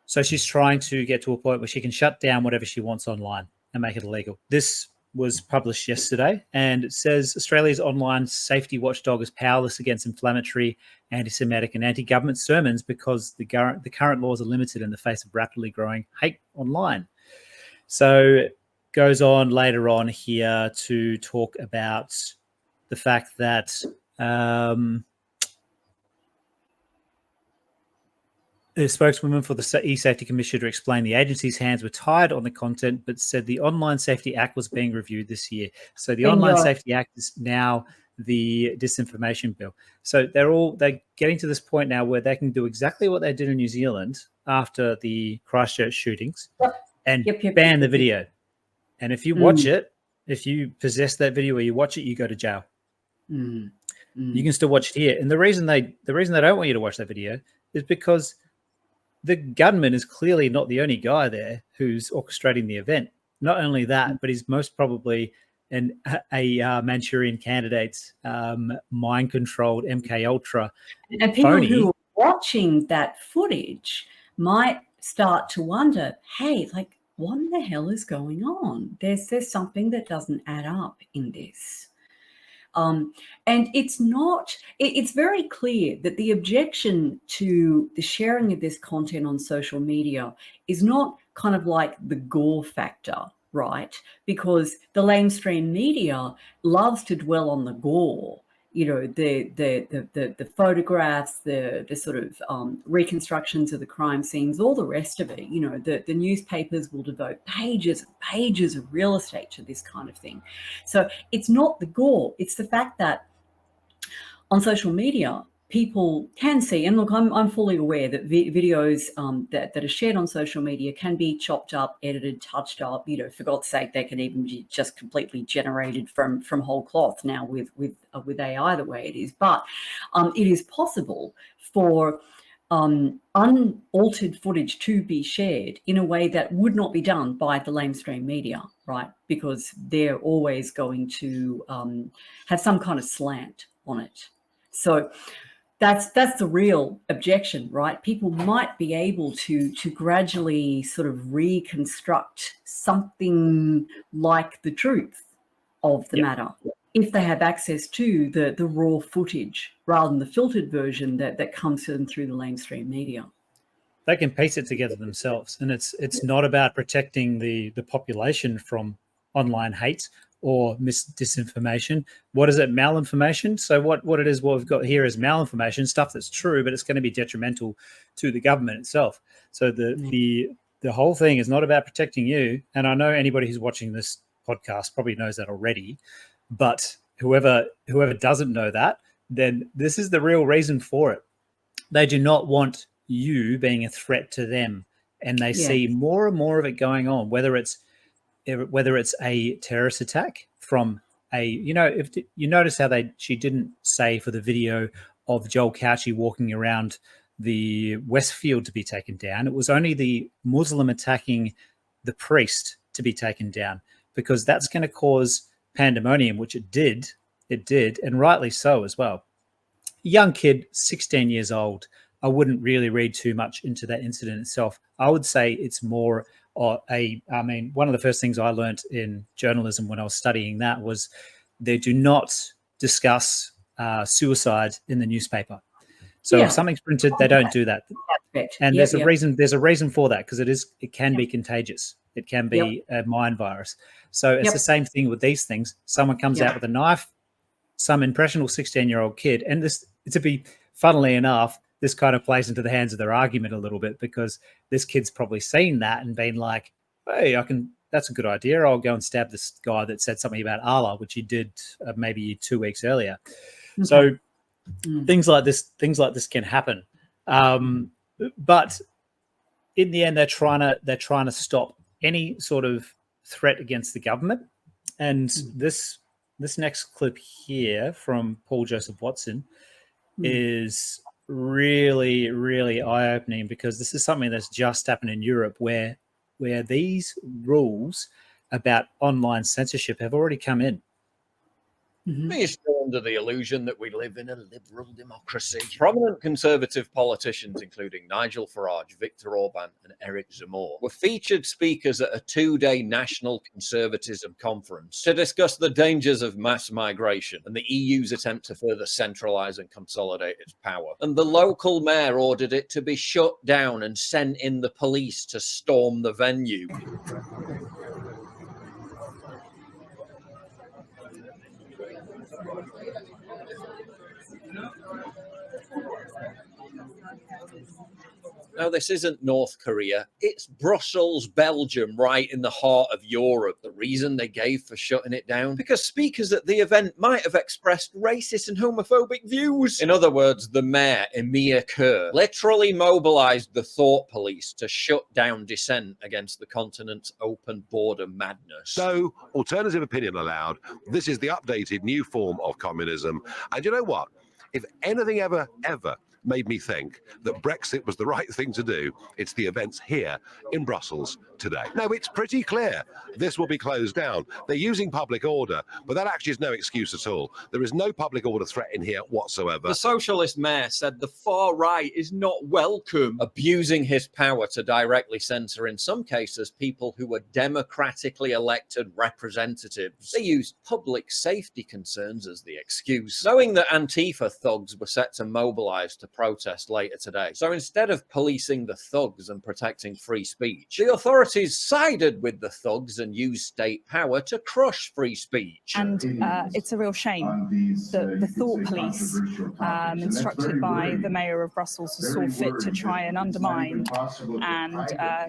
So she's trying to get to a point where she can shut down whatever she wants online and make it illegal. This was published yesterday, and it says Australia's online safety watchdog is powerless against inflammatory, anti-Semitic and anti-government sermons because the current laws are limited in the face of rapidly growing hate online. So it goes on later on here to talk about the fact that the spokeswoman for the E-Safety Commissioner explained the agency's hands were tied on the content, but said the Online Safety Act was being reviewed this year. So the Online Safety Act is now the disinformation bill. So they're getting to this point now where they can do exactly what they did in New Zealand after the Christchurch shootings and ban the video. And if you watch it, if you possess that video or you watch it, you go to jail. You can still watch it here. And the reason they don't want you to watch that video is because the gunman is clearly not the only guy there who's orchestrating the event. Not only that, but he's most probably a Manchurian candidate, mind-controlled MK Ultra. And people who are watching that footage might start to wonder, hey, like, what the hell is going on? There's something that doesn't add up in this. And it's very clear that the objection to the sharing of this content on social media is not kind of like the gore factor, right? Because the mainstream media loves to dwell on the gore, the photographs, the sort of reconstructions of the crime scenes, all the rest of it. The newspapers will devote pages and pages of real estate to this kind of thing. So it's not the gore, it's the fact that on social media, people can see, and look, I'm fully aware that videos that are shared on social media can be chopped up, edited, touched up. For God's sake, they can even be just completely generated from whole cloth now with AI the way it is. But it is possible for unaltered footage to be shared in a way that would not be done by the lamestream media, right? Because they're always going to have some kind of slant on it. So that's the real objection, right? People might be able to gradually sort of reconstruct something like the truth of the matter if they have access to the raw footage rather than the filtered version that comes to them through the lamestream media. They can piece it together themselves, and it's not about protecting the population from online hate or disinformation. What is it? Malinformation. So what it is, what we've got here is malinformation, stuff that's true, but it's going to be detrimental to the government itself. So the whole thing is not about protecting you. And I know anybody who's watching this podcast probably knows that already, but whoever doesn't know that, then this is the real reason for it. They do not want you being a threat to them, and they see more and more of it going on, whether it's a terrorist attack from if you notice how she didn't say for the video of Joel Couchy walking around the Westfield to be taken down. It was only the Muslim attacking the priest to be taken down, because that's going to cause pandemonium, which it did, and rightly so as well. Young kid, 16 years old. I wouldn't really read too much into that incident itself. I would say it's more one of the first things I learned in journalism when I was studying that was they do not discuss suicide in the newspaper. So if something's printed, they don't do that. And there's a reason for that, because it can be contagious. It can be a mind virus. So it's the same thing with these things. Someone comes out with a knife, some impressionable 16-year-old kid, and this, to be funnily enough, this kind of plays into the hands of their argument a little bit, because this kid's probably seen that and been like, hey, that's a good idea. I'll go and stab this guy that said something about Allah, which he did maybe 2 weeks earlier. Okay. So things like this can happen. But in the end, they're trying to stop any sort of threat against the government. And this next clip here from Paul Joseph Watson is really, really eye-opening, because this is something that's just happened in Europe where these rules about online censorship have already come in. We're still under the illusion that we live in a liberal democracy. Prominent Conservative politicians, including Nigel Farage, Viktor Orban and Eric Zemmour, were featured speakers at a 2-day National Conservatism conference to discuss the dangers of mass migration and the EU's attempt to further centralise and consolidate its power. And the local mayor ordered it to be shut down and sent in the police to storm the venue. No, this isn't North Korea. It's Brussels, Belgium, right in the heart of Europe. The reason they gave for shutting it down? Because speakers at the event might have expressed racist and homophobic views. In other words, the mayor, Emir Kerr, literally mobilized the thought police to shut down dissent against the continent's open border madness. So, alternative opinion allowed. This is the updated new form of communism. And you know what? If anything ever made me think that Brexit was the right thing to do, it's the events here in Brussels today. No, it's pretty clear this will be closed down. They're using public order, but that actually is no excuse at all. There is no public order threat in here whatsoever. The socialist mayor said the far right is not welcome, abusing his power to directly censor, in some cases, people who were democratically elected representatives. They used public safety concerns as the excuse, knowing that Antifa thugs were set to mobilize to protest later today. So instead of policing the thugs and protecting free speech, the authorities sided with the thugs and used state power to crush free speech. And it's a real shame that the thought police, instructed by the mayor of Brussels, saw fit to try and undermine and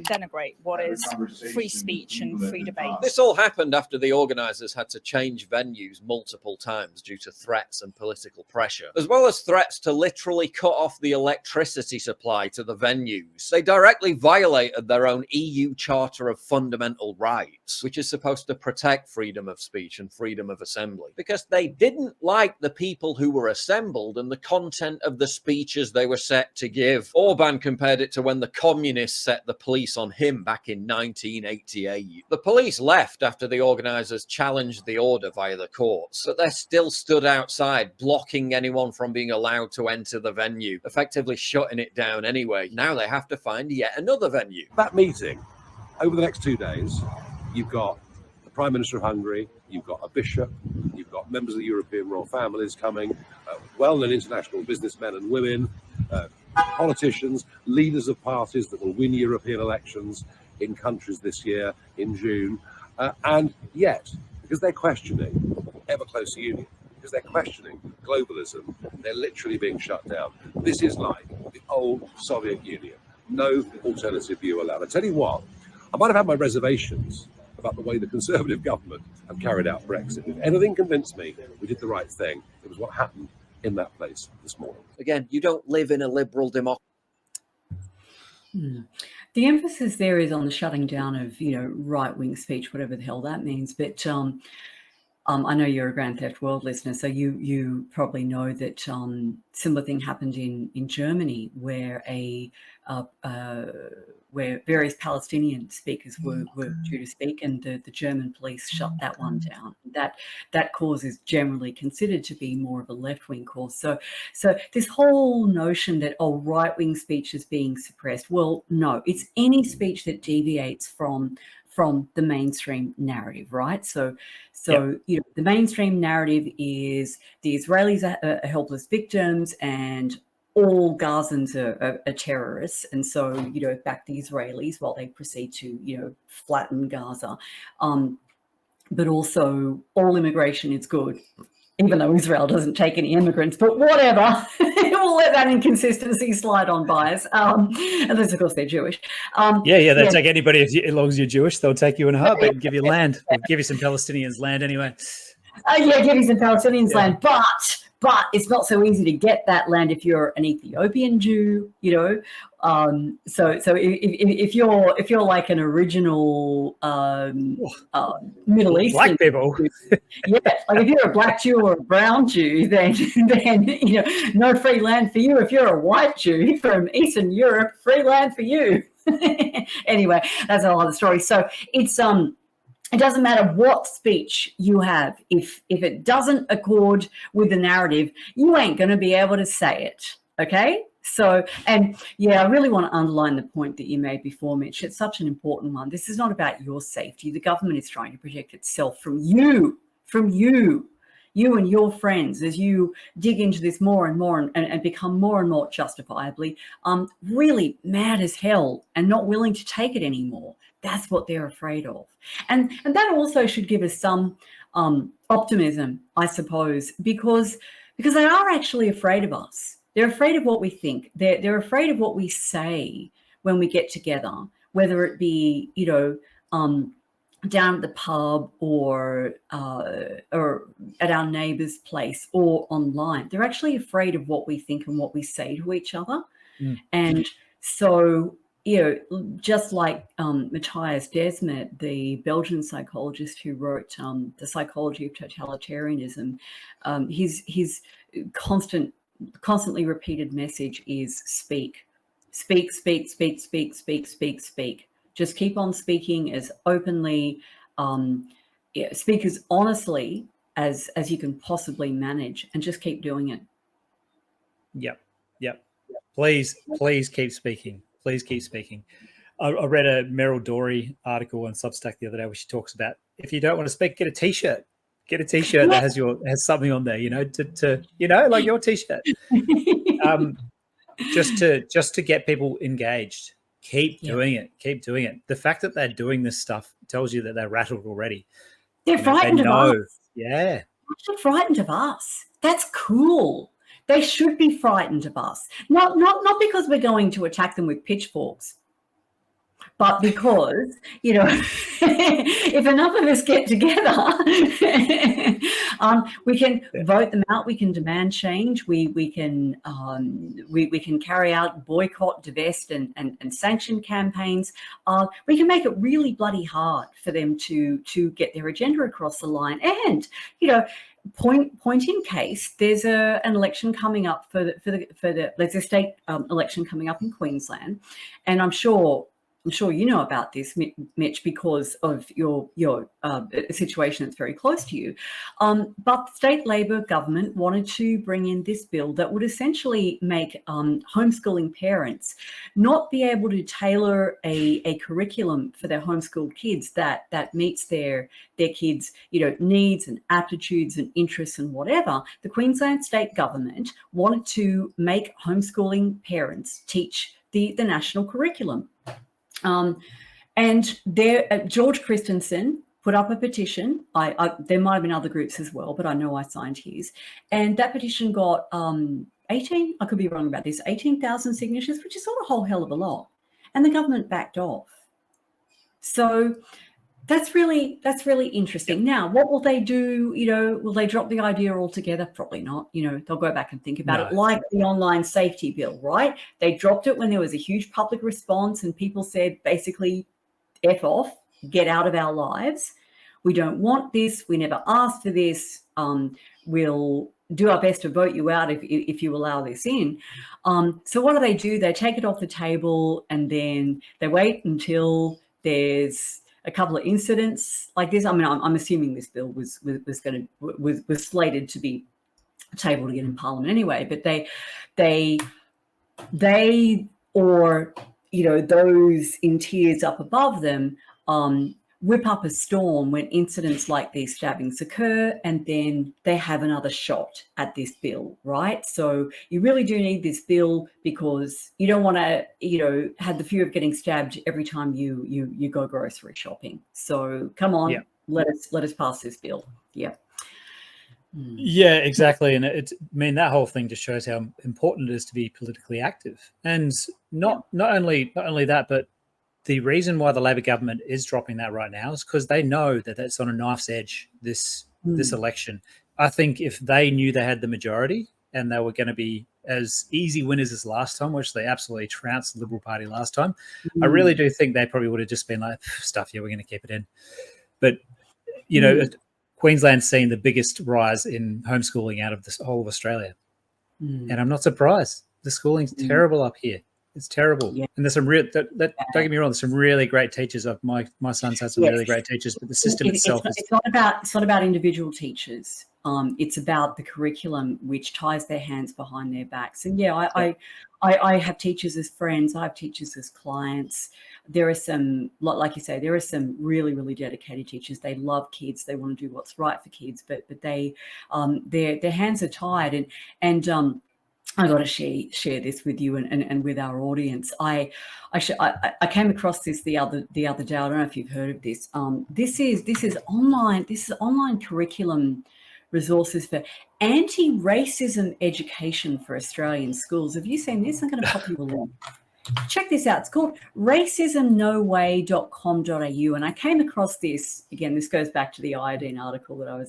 denigrate what is free speech and free debate. This all happened after the organisers had to change venues multiple times due to threats and political pressure, as well as threats to literally cut off the electricity supply to the venues. They directly violated their own EU Charter of Fundamental Rights, which is supposed to protect freedom of speech and freedom of assembly, because they didn't like the people who were assembled and the content of the speeches they were set to give. Orban compared it to when the communists set the police on him back in 1988. The police left after the organisers challenged the order via the courts, but they're still stood outside, blocking anyone from being allowed to enter the venue, effectively shutting it down anyway. Now they have to find yet another venue. That meeting, over the next 2 days, you've got the Prime Minister of Hungary, you've got a bishop, you've got members of the European royal families coming, well-known international businessmen and women, politicians, leaders of parties that will win European elections in countries this year, in June. And yet, because they're questioning ever closer union, because they're questioning globalism, they're literally being shut down. This is like the old Soviet Union. No alternative view allowed. I tell you what, I might have had my reservations about the way the Conservative government have carried out Brexit. If anything convinced me we did the right thing, it was what happened in that place this morning. Again, you don't live in a liberal democracy. The emphasis there is on the shutting down of, right-wing speech, whatever the hell that means. But I know you're a Grand Theft World listener, so you probably know that similar thing happened in Germany, where where various Palestinian speakers were due to speak, and the German police shut that one down. That cause is generally considered to be more of a left-wing cause. So this whole notion that right-wing speech is being suppressed, well, no, it's any speech that deviates from the mainstream narrative, right? So the mainstream narrative is the Israelis are helpless victims and all Gazans are terrorists, and so back the Israelis while they proceed to flatten Gaza, but also all immigration is good, even though Israel doesn't take any immigrants. But whatever, we'll let that inconsistency slide on by us, unless of course they're Jewish. They'll take anybody as long as you're Jewish. They'll take you in a heartbeat and give you land. They'll give you some Palestinians land anyway. Give you some Palestinians land, but it's not so easy to get that land if you're an Ethiopian Jew, So if you're like an original Middle Eastern black people, like if you're a black Jew or a brown Jew, then no free land for you. If you're a white Jew from Eastern Europe, free land for you. Anyway, that's a whole other story. So it's it doesn't matter what speech you have. If it doesn't accord with the narrative, you ain't going to be able to say it, okay? So, and I really want to underline the point that you made before, Mitch. It's such an important one. This is not about your safety. The government is trying to protect itself from you and your friends, as you dig into this more and more and become more and more justifiably really mad as hell and not willing to take it anymore. That's what they're afraid of. And that also should give us some optimism, I suppose, because they are actually afraid of us. They're afraid of what we think. They're afraid of what we say when we get together, whether it be, down at the pub or at our neighbour's place or online. They're actually afraid of what we think and what we say to each other. And so, just like Matthias Desmet, the Belgian psychologist who wrote The Psychology of Totalitarianism, his constantly repeated message is speak. Speak, speak, speak, speak, speak, speak, speak. Just keep on speaking as openly, speak as honestly as you can possibly manage, and just keep doing it. Yep. Please keep speaking. Please keep speaking. I read a Meryl Dorey article on Substack the other day where she talks about, if you don't want to speak, get a T-shirt. Get a T-shirt that has something on there, like your T-shirt. Just to get people engaged. Keep doing it. Keep doing it. The fact that they're doing this stuff tells you that they're rattled already. They're frightened of us. Yeah. They're actually frightened of us. That's cool. They should be frightened of us. Not because we're going to attack them with pitchforks, but because, if enough of us get together, we can vote them out. We can demand change. We can carry out boycott, divest, and sanction campaigns. We can make it really bloody hard for them to get their agenda across the line. And point in case, there's an election coming up there's a state election coming up in Queensland, and I'm sure you know about this, Mitch, because of your situation that's very close to you. But the state Labor government wanted to bring in this bill that would essentially make homeschooling parents not be able to tailor a curriculum for their homeschooled kids that meets their kids' needs and aptitudes and interests and whatever. The Queensland state government wanted to make homeschooling parents teach the national curriculum. And there, George Christensen put up a petition. There might have been other groups as well, but I know I signed his. And that petition got 18, I could be wrong about this, 18,000 signatures, which is not a whole hell of a lot. And the government backed off. So that's really interesting. Now, what will they do? Will they drop the idea altogether? Probably not. They'll go back and think about it, like the online safety bill, right? They dropped it when there was a huge public response and people said, basically, F off, get out of our lives. We don't want this. We never asked for this. We'll do our best to vote you out if you allow this in. So what do? They take it off the table and then they wait until there's a couple of incidents like this. I mean, I'm assuming this bill was slated to be tabled again in Parliament anyway. But they or those in tiers up above them whip up a storm when incidents like these stabbings occur, and then they have another shot at this bill, right? So you really do need this bill because you don't want to, have the fear of getting stabbed every time you go grocery shopping. So come on, let us pass this bill. Yeah. Yeah, exactly. And that whole thing just shows how important it is to be politically active. And not only that, but the reason why the Labor government is dropping that right now is because they know that that's on a knife's edge, this election. I think if they knew they had the majority and they were going to be as easy winners as last time, which they absolutely trounced the Liberal Party last time, I really do think they probably would have just been like, stuff, we're going to keep it in. But, Queensland's seen the biggest rise in homeschooling out of the whole of Australia. And I'm not surprised. The schooling's terrible up here. It's terrible. Yeah. And there's some don't get me wrong, there's some really great teachers. My son's had some really great teachers, but the system itself it's not about individual teachers. It's about the curriculum which ties their hands behind their backs. And I have teachers as friends, I have teachers as clients. There are some, like you say, there are some really, really dedicated teachers. They love kids. They want to do what's right for kids, but they their hands are tied. And I got to share this with you and with our audience. I came across this the other day. I don't know if you've heard of this. This is online curriculum resources for anti-racism education for Australian schools. Have you seen this? I'm going to pop you a link. Check this out. It's called racismnoway.com.au. And I came across this, again, this goes back to the iodine article that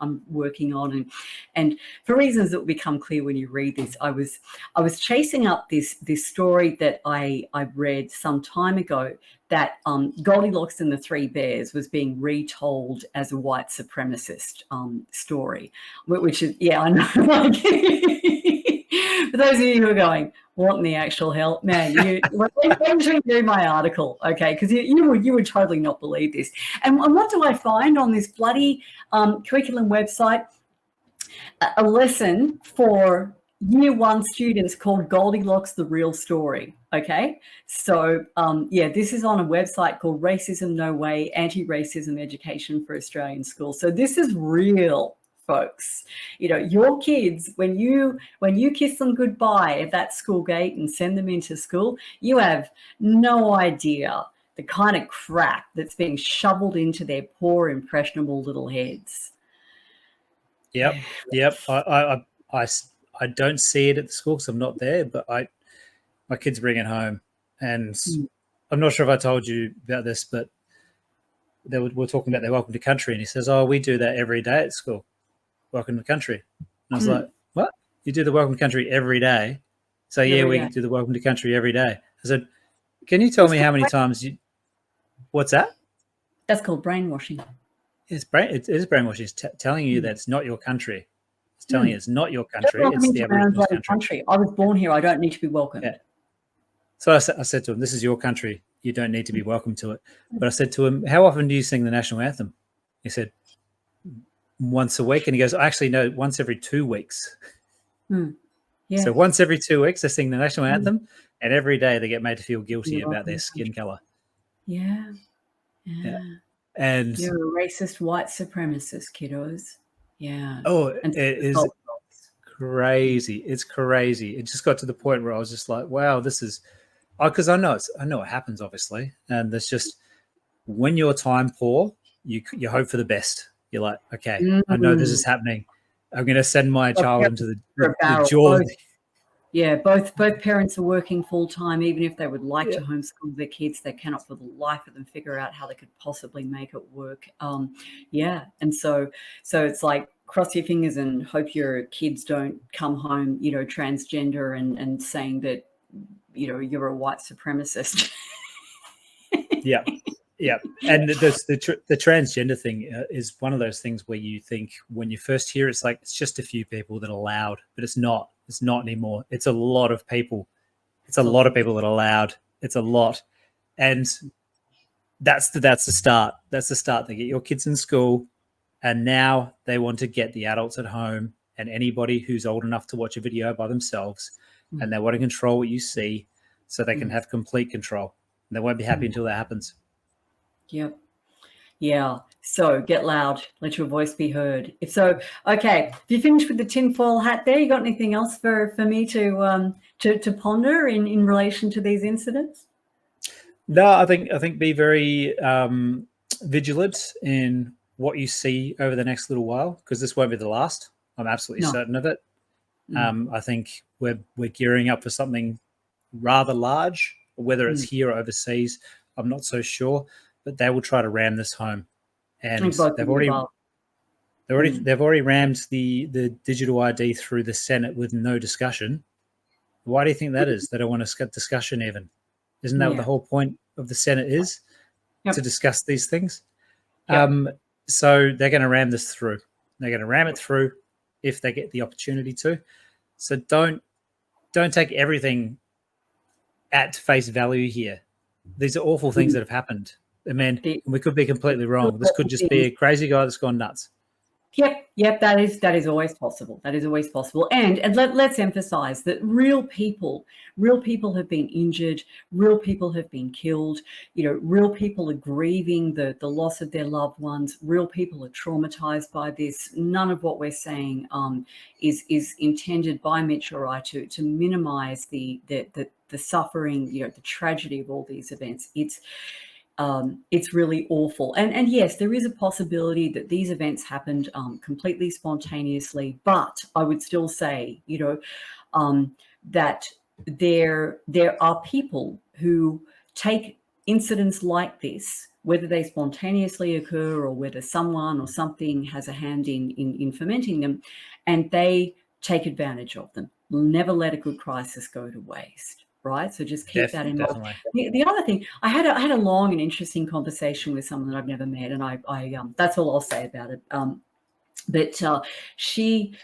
I'm working on. And for reasons that will become clear when you read this, I was chasing up this story that I read some time ago, that Goldilocks and the Three Bears was being retold as a white supremacist story, which is, yeah, I know. For those of you who are going, what in the actual hell? Man, when you read my article, okay, because you would totally not believe this. And what do I find on this bloody curriculum website? A lesson for Year 1 students called Goldilocks, the Real Story, okay? So, yeah, this is on a website called Racism No Way, Anti-Racism Education for Australian Schools. So this is real, folks. You know, your kids, when you kiss them goodbye at that school gate and send them into school, you have no idea the kind of crap that's being shoveled into their poor, impressionable little heads. Yep. I don't see it at the school because I'm not there, but my kids bring it home, and I'm not sure if I told you about this, but we're talking about their welcome to country, and he says, "Oh, we do that every day at school. Welcome to country." And I was like, "What? You do the welcome to country every day?" So yeah, we do the welcome to country every day. I said, "Can you tell me how many times you?" What's that? That's called brainwashing. It is brainwashing. It's telling you that it's not your country. It's telling you it's not your country. It's the Aboriginal country. I was born here. I don't need to be welcomed. Yeah. So I said to him, "This is your country. You don't need to be welcome to it." But I said to him, "How often do you sing the national anthem?" He said, "Once a week." And he goes, "Actually, no, once every 2 weeks." Yeah. So once every 2 weeks, they sing the national anthem, and every day they get made to feel guilty about their skin color. Yeah. And you're a racist white supremacist, kiddos. Yeah. Oh, it is crazy. It's crazy. It just got to the point where I was just like, wow, this is, because I know it happens, obviously. And there's just, when you're time poor, you hope for the best. You're like, okay, I know this is happening. I'm going to send my child into the jaw. Yeah, both parents are working full time. Even if they would like to homeschool their kids, they cannot for the life of them figure out how they could possibly make it work. And so it's like, cross your fingers and hope your kids don't come home, transgender and saying that, you're a white supremacist. Yeah. And the transgender thing is one of those things where you think when you first hear it's like, it's just a few people that are loud, but it's not. It's not anymore. It's a lot of people. It's a lot of people that are loud. It's a lot. And that's the start. That's the start. They get your kids in school, and now they want to get the adults at home and anybody who's old enough to watch a video by themselves, and they want to control what you see so they can have complete control. And they won't be happy until that happens. Yep. Yeah. So get loud. Let your voice be heard. If so, okay. If you finished with the tinfoil hat there, you got anything else for me to ponder in relation to these incidents? No, I think be very vigilant in what you see over the next little while, because this won't be the last. I'm absolutely certain of it. I think we're gearing up for something rather large. Whether it's here or overseas, I'm not so sure. But they will try to ram this home, and they've already rammed the digital ID through the Senate with no discussion. Why do you think that is? They don't want a discussion even. Isn't that what the whole point of the Senate is? To discuss these things. So they're going to ram this through. They're going to ram it through if they get the opportunity to. So don't take everything at face value here. These are awful things that have happened. I mean, we could be completely wrong. This could just be a crazy guy that's gone nuts. Yep. That is always possible. That is always possible. And let's emphasize that real people have been injured. Real people have been killed. Real people are grieving the loss of their loved ones. Real people are traumatized by this. None of what we're saying is intended by Mitch or I to minimize the suffering, the tragedy of all these events. it's really awful. And yes, there is a possibility that these events happened completely spontaneously, but I would still say, that there are people who take incidents like this, whether they spontaneously occur or whether someone or something has a hand in fomenting them, and they take advantage of them. We'll never let a good crisis go to waste, right? So just keep that in mind. The other thing, I had a long and interesting conversation with someone that I've never met, and I that's all I'll say about it. But she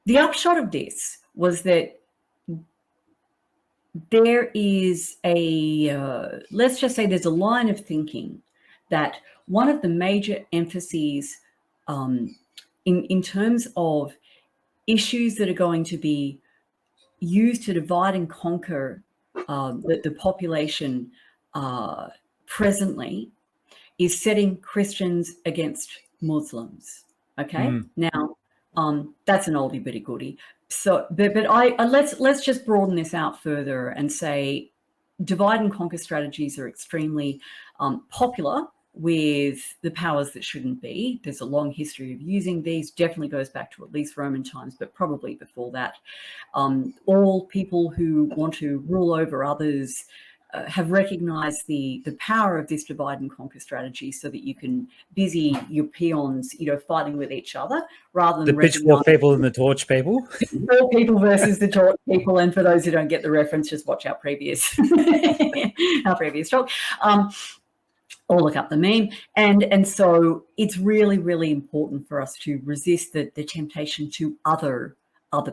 the upshot of this was that there is let's just say there's a line of thinking that one of the major emphases in terms of issues that are going to be used to divide and conquer the population presently is setting Christians against Muslims. Okay, now that's an oldie but a goodie. So, but let's just broaden this out further and say divide and conquer strategies are extremely popular with the powers that shouldn't be. There's a long history of using these, definitely goes back to at least Roman times, but probably before that. All people who want to rule over others have recognized the power of this divide and conquer strategy so that you can busy your peons, fighting with each other rather than the pitchfork people and the torch people. Pitchfork people versus the torch people. And for those who don't get the reference, just watch our previous talk. Or look up the meme. And so it's really, really important for us to resist the temptation to other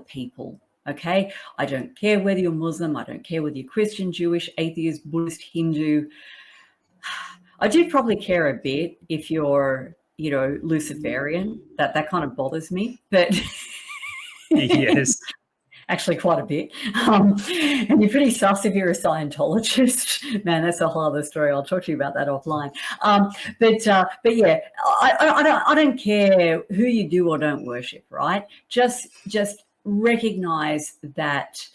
people. Okay, I don't care whether you're Muslim, I don't care whether you're Christian, Jewish, atheist, Buddhist, Hindu. I do probably care a bit if you're, Luciferian. That kind of bothers me, but yes, actually quite a bit. And you're pretty sus if you're a Scientologist. Man, that's a whole other story. I'll talk to you about that offline. But yeah, I don't care who you do or don't worship, right? Just recognize that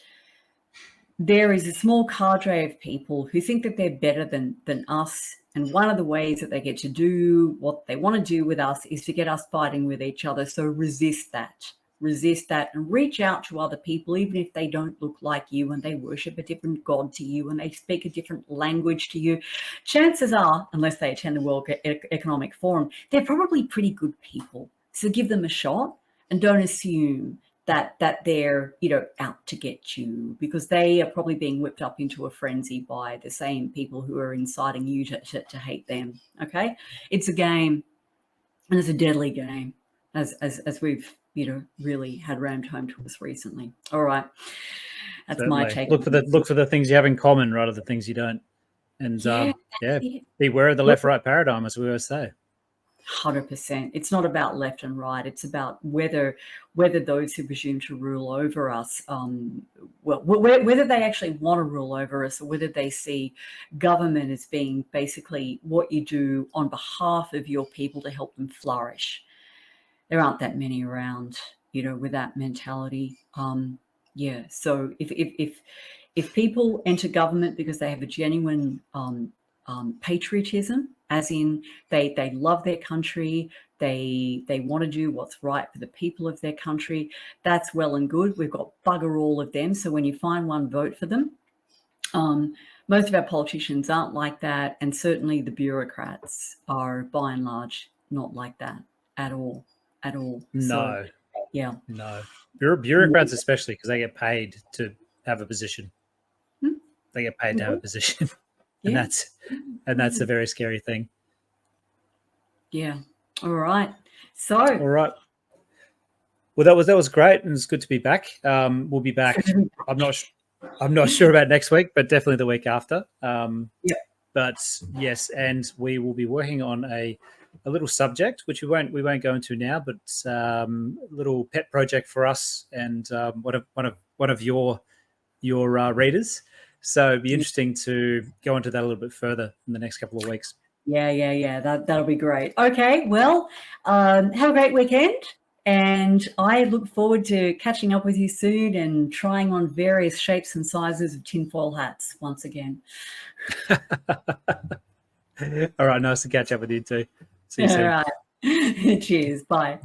there is a small cadre of people who think that they're better than us. And one of the ways that they get to do what they want to do with us is to get us fighting with each other. So resist that and reach out to other people, even if they don't look like you and they worship a different God to you and they speak a different language to you. Chances are, unless they attend the World Economic Forum, they're probably pretty good people. So give them a shot and don't assume that they're out to get you, because they are probably being whipped up into a frenzy by the same people who are inciting you to hate them. Okay, it's a game, and it's a deadly game, as we've really had rammed home to us recently. All right, that's Certainly. my take. Look for the things you have in common rather than the things you don't, and beware of the left-right paradigm, as we always say. 100%. It's not about left and right. It's about whether those who presume to rule over us, whether they actually want to rule over us, or whether they see government as being basically what you do on behalf of your people to help them flourish. There aren't that many around, with that mentality. So if people enter government because they have a genuine patriotism, as in they love their country, they want to do what's right for the people of their country, that's well and good. We've got bugger all of them. So when you find one, vote for them. Most of our politicians aren't like that, and certainly the bureaucrats are by and large not like that at all. No. So, yeah. No. Bureaucrats especially, because they get paid to have a position. They get paid to have a position. And that's a very scary thing. Yeah. All right. All right. Well, that was great, and it's good to be back. We'll be back. I'm not sure about next week, but definitely the week after. But yes, and we will be working on a little subject which we won't go into now, but a little pet project for us and one of your readers. So it'd be interesting to go into that a little bit further in the next couple of weeks. Yeah. That'll be great. Okay. Well, have a great weekend, And I look forward to catching up with you soon and trying on various shapes and sizes of tinfoil hats once again. All right, nice to catch up with you too. See you soon. All right. Cheers. Bye.